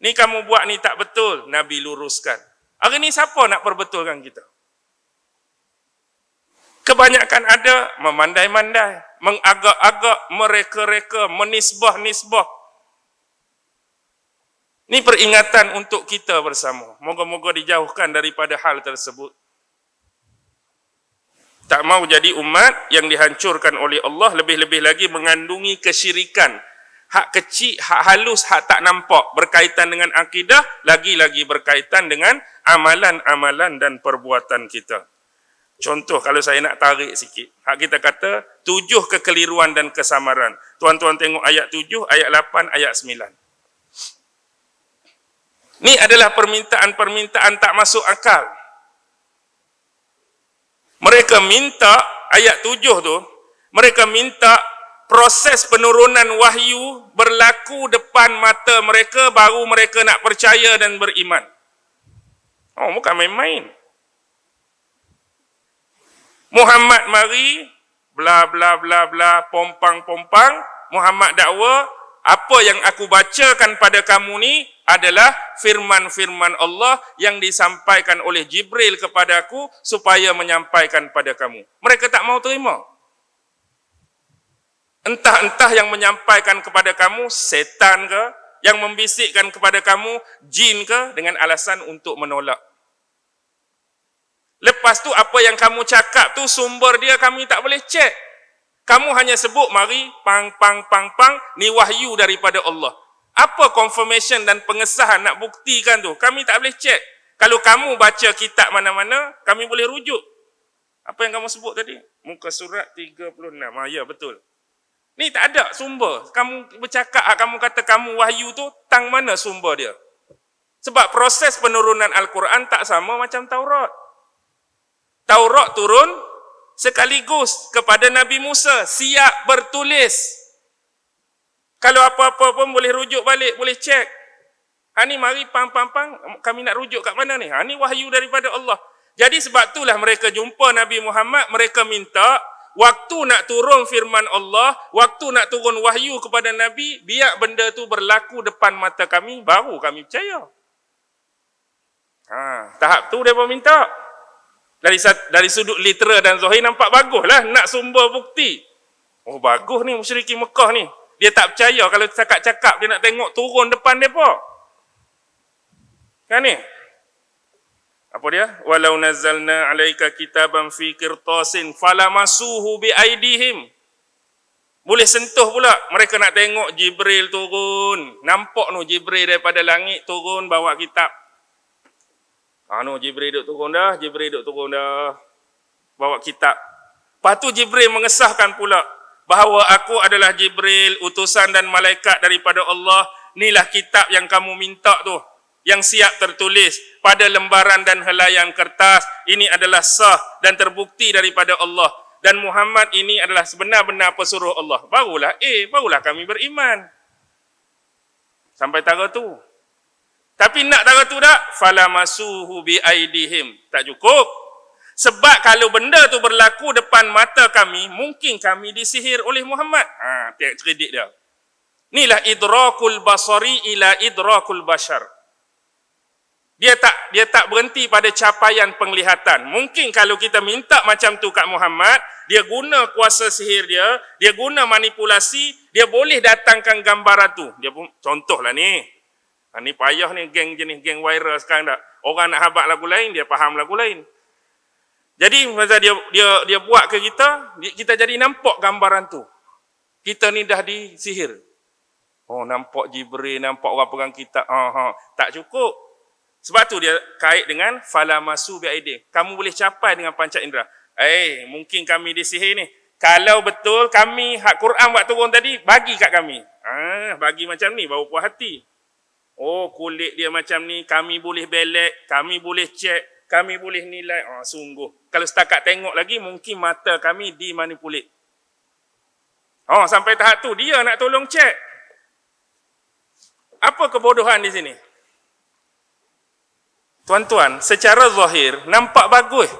Ni kamu buat ni tak betul, Nabi luruskan. Hari ni siapa nak perbetulkan kita? Kebanyakan ada memandai-mandai, mengagak-agak, mereka-reka, menisbah-nisbah. Ini peringatan untuk kita bersama. Moga-moga dijauhkan daripada hal tersebut. Tak mau jadi umat yang dihancurkan oleh Allah, lebih-lebih lagi mengandungi kesyirikan. Hak kecil, hak halus, hak tak nampak. Berkaitan dengan akidah, lagi-lagi berkaitan dengan amalan-amalan dan perbuatan kita. Contoh, kalau saya nak tarik sikit. Hak kita kata, 7 kekeliruan dan kesamaran. Tuan-tuan tengok ayat 7, ayat 8, ayat 9. Ini adalah permintaan-permintaan tak masuk akal. Mereka minta ayat 7 tu, mereka minta proses penurunan wahyu berlaku depan mata mereka baru mereka nak percaya dan beriman. Oh, bukan main-main. Muhammad mari, bla bla bla bla, pompang-pompang, Muhammad dakwa, apa yang aku bacakan pada kamu ni adalah firman-firman Allah yang disampaikan oleh Jibril kepada aku supaya menyampaikan pada kamu. Mereka tak mau terima. Entah-entah yang menyampaikan kepada kamu setan ke, yang membisikkan kepada kamu jin ke, dengan alasan untuk menolak. Lepas tu apa yang kamu cakap tu sumber dia kami tak boleh cek. Kamu hanya sebut mari pang pang pang pang ni wahyu daripada Allah. Apa confirmation dan pengesahan nak buktikan tu? Kami tak boleh cek. Kalau kamu baca kitab mana-mana, kami boleh rujuk. Apa yang kamu sebut tadi? Muka surat 36. Ya, betul. Ni tak ada sumber. Kamu bercakap, kamu kata kamu wahyu tu, tang mana sumber dia? Sebab proses penurunan Al-Quran tak sama macam Taurat. Taurat turun sekaligus kepada Nabi Musa, siap bertulis. Kalau apa-apa pun boleh rujuk balik, boleh cek. Ni mari pang, kami nak rujuk kat mana ni? Ni wahyu daripada Allah. Jadi sebab itulah mereka jumpa Nabi Muhammad, mereka minta, waktu nak turun firman Allah, waktu nak turun wahyu kepada Nabi, biar benda tu berlaku depan mata kami, baru kami percaya. Tahap tu mereka minta. Dari sudut litera dan zahir nampak baguslah nak sumber bukti. Oh, bagus ni musyrikin Mekah ni. Dia tak percaya kalau cakap-cakap dia nak tengok turun depan mereka. Kan ni? Apa dia? Walau nazzalna alaika kitaban fi qirtasin falamasuhu bi aidihim. Boleh sentuh pula. Mereka nak tengok Jibril turun. Nampak no Jibril daripada langit turun bawa kitab. Jibril duk turun dah. Bawa kitab. Lepas tu Jibril mengesahkan pula bahawa aku adalah Jibril, utusan dan malaikat daripada Allah. Inilah kitab yang kamu minta tu, yang siap tertulis pada lembaran dan helaian kertas. Ini adalah sah dan terbukti daripada Allah. Dan Muhammad ini adalah sebenar-benar pesuruh Allah. Barulah kami beriman. Sampai tara tu. Tapi nak tara tu tak? Falamasuhu bi aidihim. Tak cukup. Sebab kalau benda tu berlaku depan mata kami, mungkin kami disihir oleh Muhammad. Tiap kredit dia. Inilah idrakul basari ila idrakul bashar. Dia tak berhenti pada capaian penglihatan. Mungkin kalau kita minta macam tu kat Muhammad, dia guna kuasa sihir dia guna manipulasi, dia boleh datangkan gambaran tu. Dia pun contohlah ni. Ni payah ni geng jenis geng viral sekarang tak. Orang nak habaq lagu lain, dia faham lagu lain. Jadi masa dia buat ke kita jadi nampak gambaran tu. Kita ni dah disihir. Nampak Jibril, nampak orang pegang kitab. Tak cukup. Sebab tu dia kait dengan falamasu bi'aidih. Kamu boleh capai dengan panca indera. Mungkin kami disihir ni. Kalau betul kami hak Quran buat turun tadi, bagi kat kami. Bagi macam ni baru puas hati. Kulit dia macam ni, kami boleh belek, kami boleh cek, kami boleh nilai. Sungguh. Kalau setakat tengok lagi, mungkin mata kami dimanipulit. Sampai tahap tu, dia nak tolong cek. Apa kebodohan di sini? Tuan-tuan, secara zahir, nampak bagus.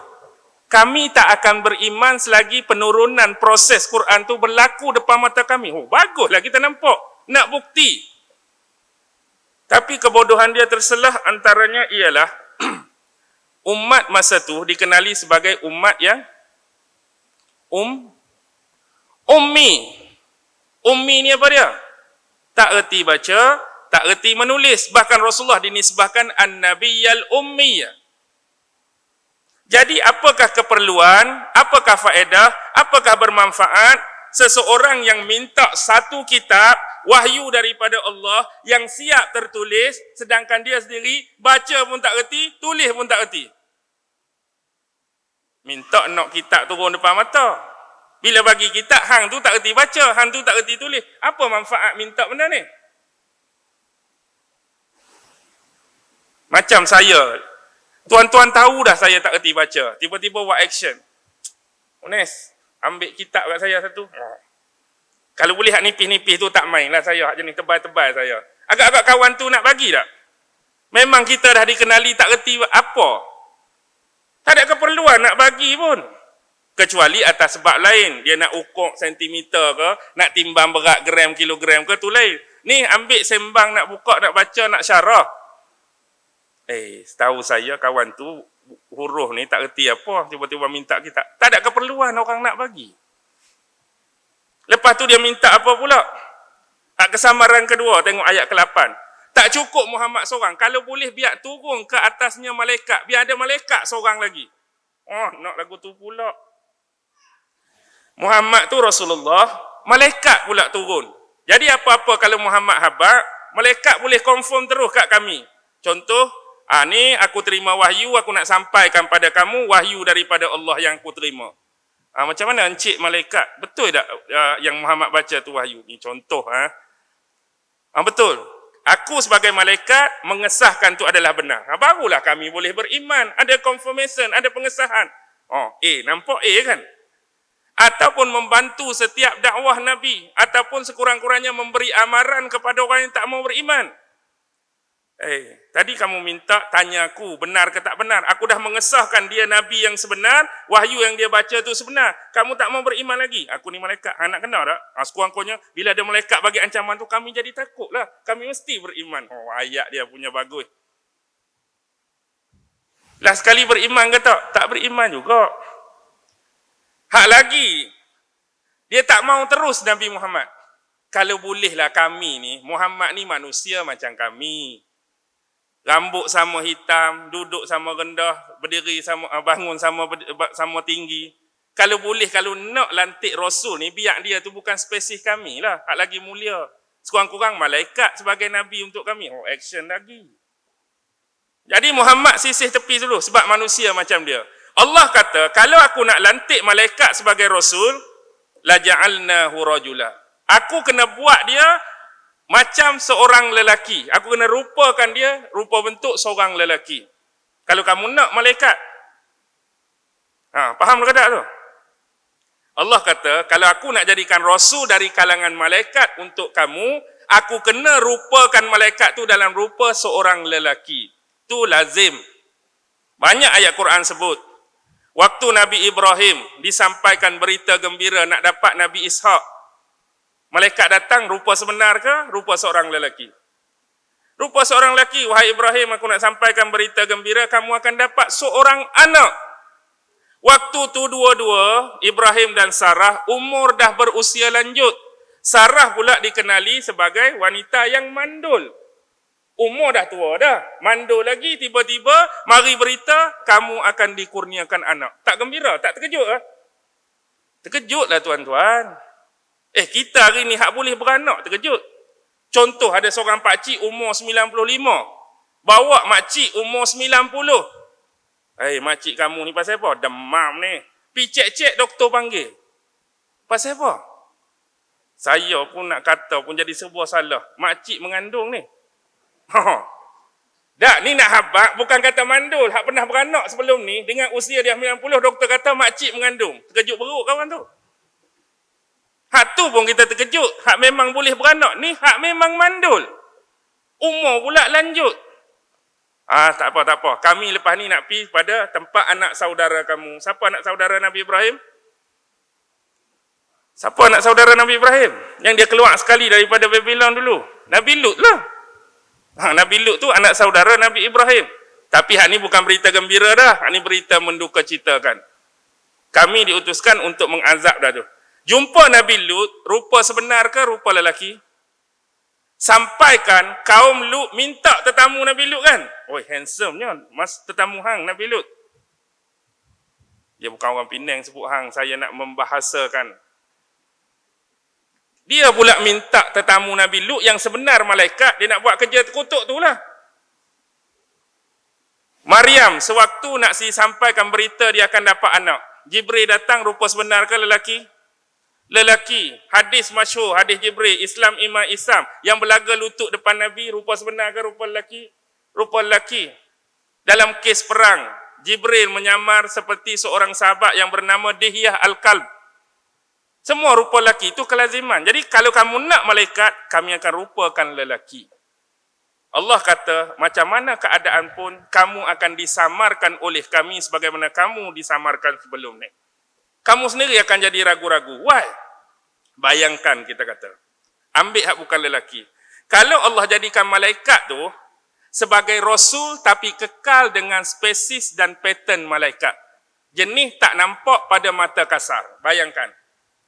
Kami tak akan beriman selagi penurunan proses Quran tu berlaku depan mata kami. Baguslah kita nampak. Nak bukti. Tapi kebodohan dia terselah, antaranya ialah umat masa tu dikenali sebagai umat yang ummi. Ummi ni apa dia? Tak erti baca, tak erti menulis. Bahkan Rasulullah dinisbahkan an-nabiyyal ummiyah. Jadi apakah keperluan, apakah faedah, apakah bermanfaat seseorang yang minta satu kitab wahyu daripada Allah yang siap tertulis, sedangkan dia sendiri baca pun tak erti, tulis pun tak erti. Minta nak kitab turun depan mata. Bila bagi kitab, hang tu tak erti baca, hang tu tak erti tulis. Apa manfaat minta benda ni? Macam saya, tuan-tuan tahu dah saya tak erti baca, tiba-tiba buat action. Honest. Ambil kitab kat saya satu. Kalau boleh hak nipis-nipis tu tak main lah saya. Hak jenis tebal-tebal saya. Agak-agak kawan tu nak bagi tak? Memang kita dah dikenali tak reti apa. Tak ada keperluan nak bagi pun. Kecuali atas sebab lain. Dia nak ukur sentimeter ke, nak timbang berat gram, kilogram ke, tu lain. Ni ambil sembang nak buka, nak baca, nak syarah. Setahu saya kawan tu huruf ni tak reti apa, tiba-tiba minta kita. Tak ada keperluan orang nak bagi. Lepas tu dia minta apa pula? Kesamaran kedua, tengok ayat ke-8. Tak cukup Muhammad seorang. Kalau boleh biar turun ke atasnya malaikat. Biar ada malaikat seorang lagi. Nak lagu tu pula. Muhammad tu Rasulullah, malaikat pula turun. Jadi apa-apa kalau Muhammad habaq, malaikat boleh confirm terus kat kami. Contoh, ni aku terima wahyu, aku nak sampaikan pada kamu wahyu daripada Allah yang aku terima. Macam mana encik malaikat? Betul tak yang Muhammad baca tu wahyu? Ni contoh. Betul. Aku sebagai malaikat mengesahkan tu adalah benar. Barulah kami boleh beriman. Ada confirmation, ada pengesahan. Nampak kan? Ataupun membantu setiap dakwah Nabi. Ataupun sekurang-kurangnya memberi amaran kepada orang yang tak mau beriman. Tadi kamu minta tanya aku benar ke tak benar. Aku dah mengesahkan dia Nabi yang sebenar. Wahyu yang dia baca tu sebenar. Kamu tak mau beriman lagi. Aku ni malaikat. Nak kenal tak? Sekurang-kurangnya bila ada malaikat bagi ancaman tu, kami jadi takut lah. Kami mesti beriman. Ayat dia punya bagus. Lah sekali beriman ke tak? Tak beriman juga. Hak lagi. Dia tak mau terus Nabi Muhammad. Kalau bolehlah kami ni, Muhammad ni manusia macam kami. Rambut sama hitam, duduk sama rendah, berdiri sama, bangun sama tinggi. Kalau boleh, kalau nak lantik Rasul ni, biar dia tu bukan spesies kami lah. Hak lagi mulia. Sekurang-kurang malaikat sebagai Nabi untuk kami. Action lagi. Jadi Muhammad sisih tepi dulu sebab manusia macam dia. Allah kata, kalau aku nak lantik malaikat sebagai Rasul, la ja'alnahu rajula. Aku kena buat dia macam seorang lelaki. Aku kena rupakan dia, rupa bentuk seorang lelaki. Kalau kamu nak malaikat. Faham ke tak tu? Allah kata, kalau aku nak jadikan Rasul dari kalangan malaikat untuk kamu, aku kena rupakan malaikat tu dalam rupa seorang lelaki. Tu lazim. Banyak ayat Quran sebut. Waktu Nabi Ibrahim disampaikan berita gembira nak dapat Nabi Ishak, malaikat datang, rupa sebenar ke? Rupa seorang lelaki. Rupa seorang lelaki, wahai Ibrahim, aku nak sampaikan berita gembira, kamu akan dapat seorang anak. Waktu tu dua-dua, Ibrahim dan Sarah, umur dah berusia lanjut. Sarah pula dikenali sebagai wanita yang mandul. Umur dah tua dah, mandul lagi, tiba-tiba mari berita, kamu akan dikurniakan anak. Tak gembira, tak terkejut lah. Terkejutlah tuan-tuan. Kita hari ni hak boleh beranak, terkejut. Contoh, ada seorang pakcik umur 95, bawa makcik umur 90. Makcik kamu ni pasal apa? Demam ni. Pergi cek-cek doktor panggil. Pasal apa? Saya pun nak kata pun jadi sebuah salah. Makcik mengandung ni. Dah, ni nak habaq, bukan kata mandul. Hak pernah beranak sebelum ni, dengan usia dia 90, doktor kata makcik mengandung. Terkejut beruk kawan tu. Hak tu pun kita terkejut. Hak memang boleh beranak ni, hak memang mandul. Umur pula lanjut. Tak apa. Kami lepas ni nak pergi pada tempat anak saudara kamu. Siapa anak saudara Nabi Ibrahim? Siapa anak saudara Nabi Ibrahim? Yang dia keluar sekali daripada Babylon dulu. Nabi Lut lah. Nabi Lut tu anak saudara Nabi Ibrahim. Tapi hak ni bukan berita gembira dah. Hak ni berita menduka citakan. Kami diutuskan untuk mengazab dah tu. Jumpa Nabi Lut, rupa sebenar ke rupa lelaki? Sampaikan kaum Lut minta tetamu Nabi Lut kan? Handsome-nya mas tetamu hang Nabi Lut. Dia bukan orang Penang sebut hang, saya nak membahasakan. Dia pula minta tetamu Nabi Lut yang sebenar malaikat, dia nak buat kerja terkutuk tu lah. Maryam sewaktu nak sampaikan berita dia akan dapat anak. Jibril datang, rupa sebenar ke lelaki? Lelaki. Hadis masyhur, hadis Jibril, Islam Imam Islam, yang berlaga lutut depan Nabi, rupa sebenar ke rupa lelaki? Rupa lelaki. Dalam kes perang, Jibril menyamar seperti seorang sahabat yang bernama Dihyah Al-Kalb. Semua rupa lelaki itu kelaziman. Jadi kalau kamu nak malaikat, kami akan rupakan lelaki. Allah kata, macam mana keadaan pun, kamu akan disamarkan oleh kami sebagaimana kamu disamarkan sebelum ni. Kamu sendiri akan jadi ragu-ragu. Why? Bayangkan kita kata. Ambil hak bukan lelaki. Kalau Allah jadikan malaikat tu sebagai rasul tapi kekal dengan spesies dan pattern malaikat. Jenis tak nampak pada mata kasar. Bayangkan.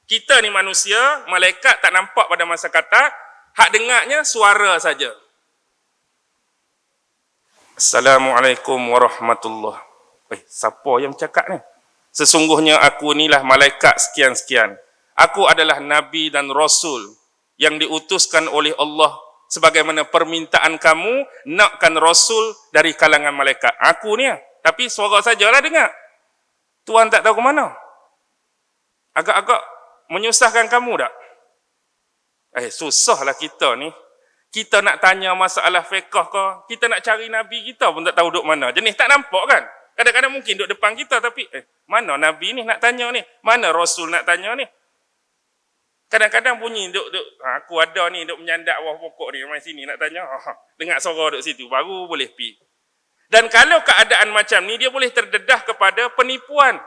Kita ni manusia, malaikat tak nampak pada masa kata, hak dengarnya suara saja. Assalamualaikum warahmatullahi. Siapa yang cakap ni? Sesungguhnya aku inilah malaikat sekian-sekian. Aku adalah nabi dan rasul yang diutuskan oleh Allah sebagaimana permintaan kamu nakkan rasul dari kalangan malaikat. Aku ni, tapi suara sajalah dengar. Tuhan tak tahu ke mana? Agak-agak menyusahkan kamu tak? Susahlah kita ni. Kita nak tanya masalah fiqh ke, kita nak cari Nabi kita pun tak tahu duduk mana. Jenis tak nampak kan? Kadang-kadang mungkin duduk depan kita tapi, mana Nabi ni nak tanya ni? Mana Rasul nak tanya ni? Kadang-kadang bunyi, aku ada ni, duduk menyandak bawah pokok ni, main sini nak tanya. Dengar suara duduk situ, baru boleh pi. Dan kalau keadaan macam ni, dia boleh terdedah kepada penipuan.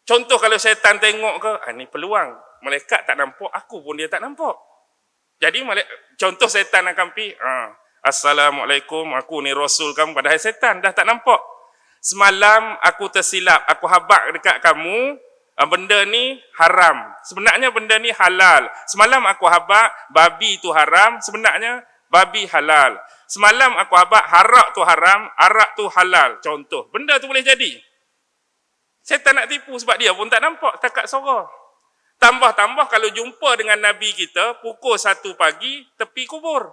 Contoh kalau syaitan tengok ke, ni peluang. Malaikat tak nampak, aku pun dia tak nampak. Jadi contoh syaitan akan pergi, Assalamualaikum, aku ni Rasul kamu. Padahal syaitan dah tak nampak. Semalam aku tersilap, aku habak dekat kamu, benda ni haram. Sebenarnya benda ni halal. Semalam aku habak, babi tu haram, sebenarnya babi halal. Semalam aku habak, harak tu haram, arak tu halal. Contoh, benda tu boleh jadi. Syaitan nak tipu sebab dia pun tak nampak, takat suara. Tambah-tambah kalau jumpa dengan Nabi kita, pukul 1 pagi, tepi kubur.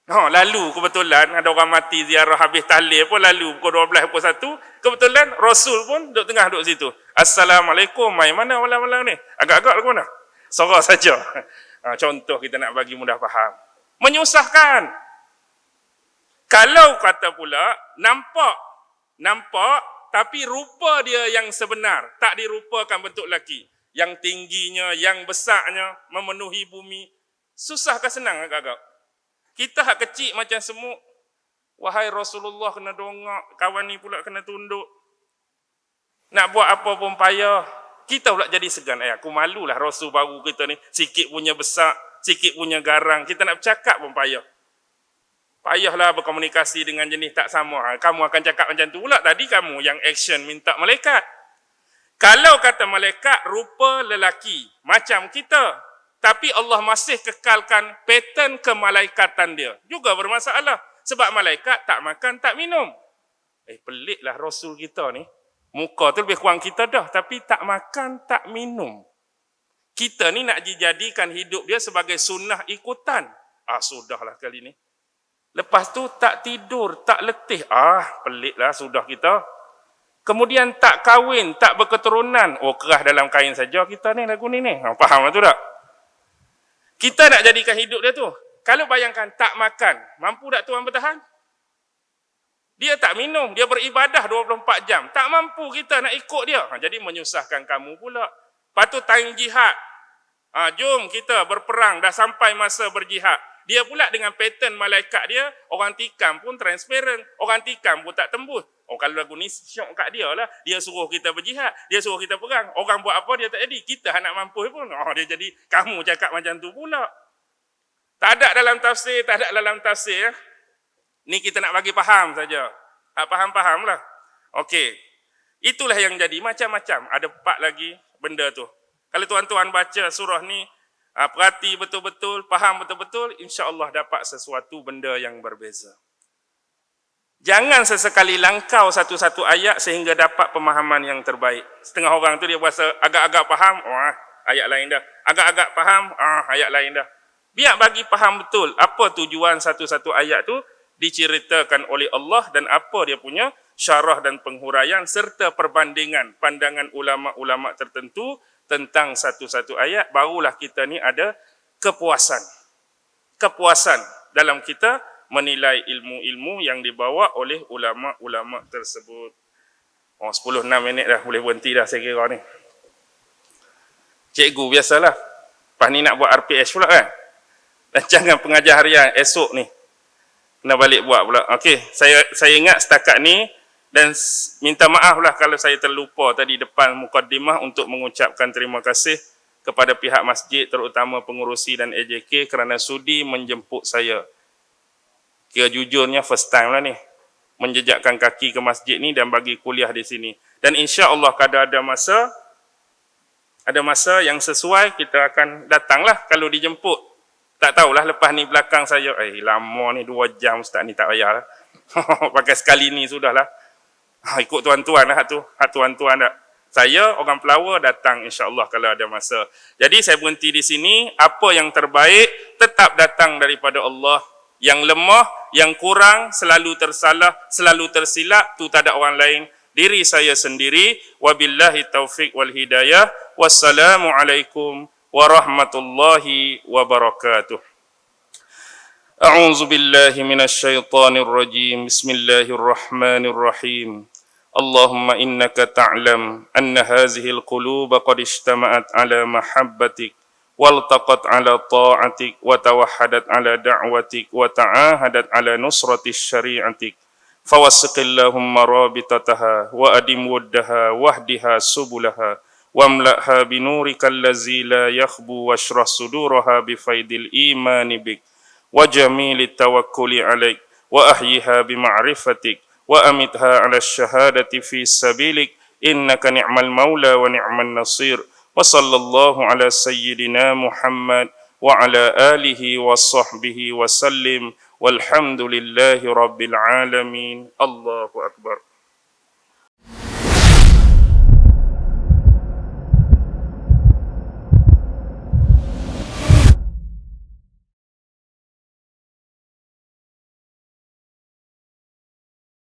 Lalu kebetulan ada orang mati ziarah habis tahlil pun lalu pukul 12, pukul 1. Kebetulan Rasul pun duduk tengah duduk situ. Assalamualaikum, mai mana malam-malam ni? Agak-agak ke mana? Suara saja. Contoh kita nak bagi mudah faham. Menyusahkan. Kalau kata pula, nampak, tapi rupa dia yang sebenar. Tak dirupakan bentuk lelaki. Yang tingginya, yang besarnya, memenuhi bumi. Susah ke senang agak-agak? Kita hak kecil macam semut. Wahai Rasulullah kena dongak, kawan ni pula kena tunduk. Nak buat apa pun payah. Kita pula jadi segan. Aku malulah Rasul baru kita ni. Sikit punya besar, sikit punya garang. Kita nak bercakap pun payah. Payahlah berkomunikasi dengan jenis tak sama. Kamu akan cakap macam tu pula. Tadi kamu yang action minta malaikat. Kalau kata malaikat rupa lelaki macam kita, tapi Allah masih kekalkan pattern kemalaikatan dia, juga bermasalah. Sebab malaikat tak makan, tak minum. Peliklah Rasul kita ni. Muka tu lebih kurang kita dah, tapi tak makan, tak minum. Kita ni nak dijadikan hidup dia sebagai sunnah ikutan. Sudahlah kali ni. Lepas tu tak tidur, tak letih. Peliklah sudah kita. Kemudian tak kahwin, tak berketurunan. Kerah dalam kain saja kita ni lagu ni. Faham lah tu tak? Kita nak jadikan hidup dia tu. Kalau bayangkan tak makan, mampu tak Tuhan bertahan? Dia tak minum, dia beribadah 24 jam. Tak mampu kita nak ikut dia. Jadi menyusahkan kamu pula. Lepas tu time jihad. Jom kita berperang, dah sampai masa berjihad. Dia pula dengan pattern malaikat dia, orang tikam pun transparent, orang tikam pun tak tembus. Kalau lagu ni syok kat dia lah. Dia suruh kita berjihad, dia suruh kita perang. Orang buat apa dia tak jadi. Kita nak mampu pun. Dia jadi kamu cakap macam tu pula. Tak ada dalam tafsir, tak ada dalam tafsir. Ni kita nak bagi faham saja. Tak faham-faham lah. Okey. Itulah yang jadi macam-macam. Ada 4 lagi benda tu. Kalau tuan-tuan baca surah ni, perhati betul-betul, faham betul-betul, insya-Allah dapat sesuatu benda yang berbeza. Jangan sesekali langkau satu-satu ayat sehingga dapat pemahaman yang terbaik. Setengah orang tu dia rasa agak-agak faham, ayat lain dah. Agak-agak faham, ayat lain dah. Biar bagi faham betul apa tujuan satu-satu ayat tu diceritakan oleh Allah dan apa dia punya syarah dan penghuraian serta perbandingan pandangan ulama-ulama tertentu tentang satu-satu ayat, barulah kita ni ada kepuasan. Kepuasan dalam kita menilai ilmu-ilmu yang dibawa oleh ulama-ulama tersebut. 10-6 minit dah, boleh berhenti dah saya kira ni. Cikgu biasalah. Lepas ni nak buat RPS pula kan. Rancangan pengajar harian esok ni. Kena balik buat pula. Okey, saya ingat setakat ni dan minta maaf lah kalau saya terlupa tadi depan mukadimah untuk mengucapkan terima kasih kepada pihak masjid terutama pengurusi dan AJK kerana sudi menjemput saya. Kira jujurnya first time lah ni menjejakkan kaki ke masjid ni dan bagi kuliah di sini. Dan insya-Allah kalau ada masa yang sesuai kita akan datanglah kalau dijemput. Tak tahulah lepas ni belakang saya, lama ni 2 jam ustaz ni tak payahlah. Pakai sekali ni sudahlah. Ikut tuan-tuan lah hak tuan-tuan tak. Saya orang Pelawar datang insya-Allah kalau ada masa. Jadi saya berhenti di sini, apa yang terbaik tetap datang daripada Allah. Yang lemah, yang kurang, selalu tersalah, selalu tersilap, tu tak ada orang lain. Diri saya sendiri. Wabillahi taufiq wal hidayah. Wassalamualaikum warahmatullahi wabarakatuh. A'udzu billahi minasy syaithanir rajim. Bismillahirrahmanirrahim. Allahumma innaka ta'lam anna hadhihi al-qulub qad ijtama'at ala mahabbatik waltaqat ala ta'atik wa tawahhadat ala da'watik wa ta'ahadat ala nusrati syari'atik. Fawasqillahumma rabitataha wa adim wuddaha wahdiha subulaha واملأها بنورك الذي لا يخبو واشرح صدورها بفيض الإيمان بك وجميل التوكل عليك وأحيها بمعرفتك وأمتها على الشهادة في سبيلك إنك نعم المولى ونعم النصير وصلى الله على سيدنا محمد وعلى آله وصحبه وسلم والحمد لله رب العالمين. الله أكبر.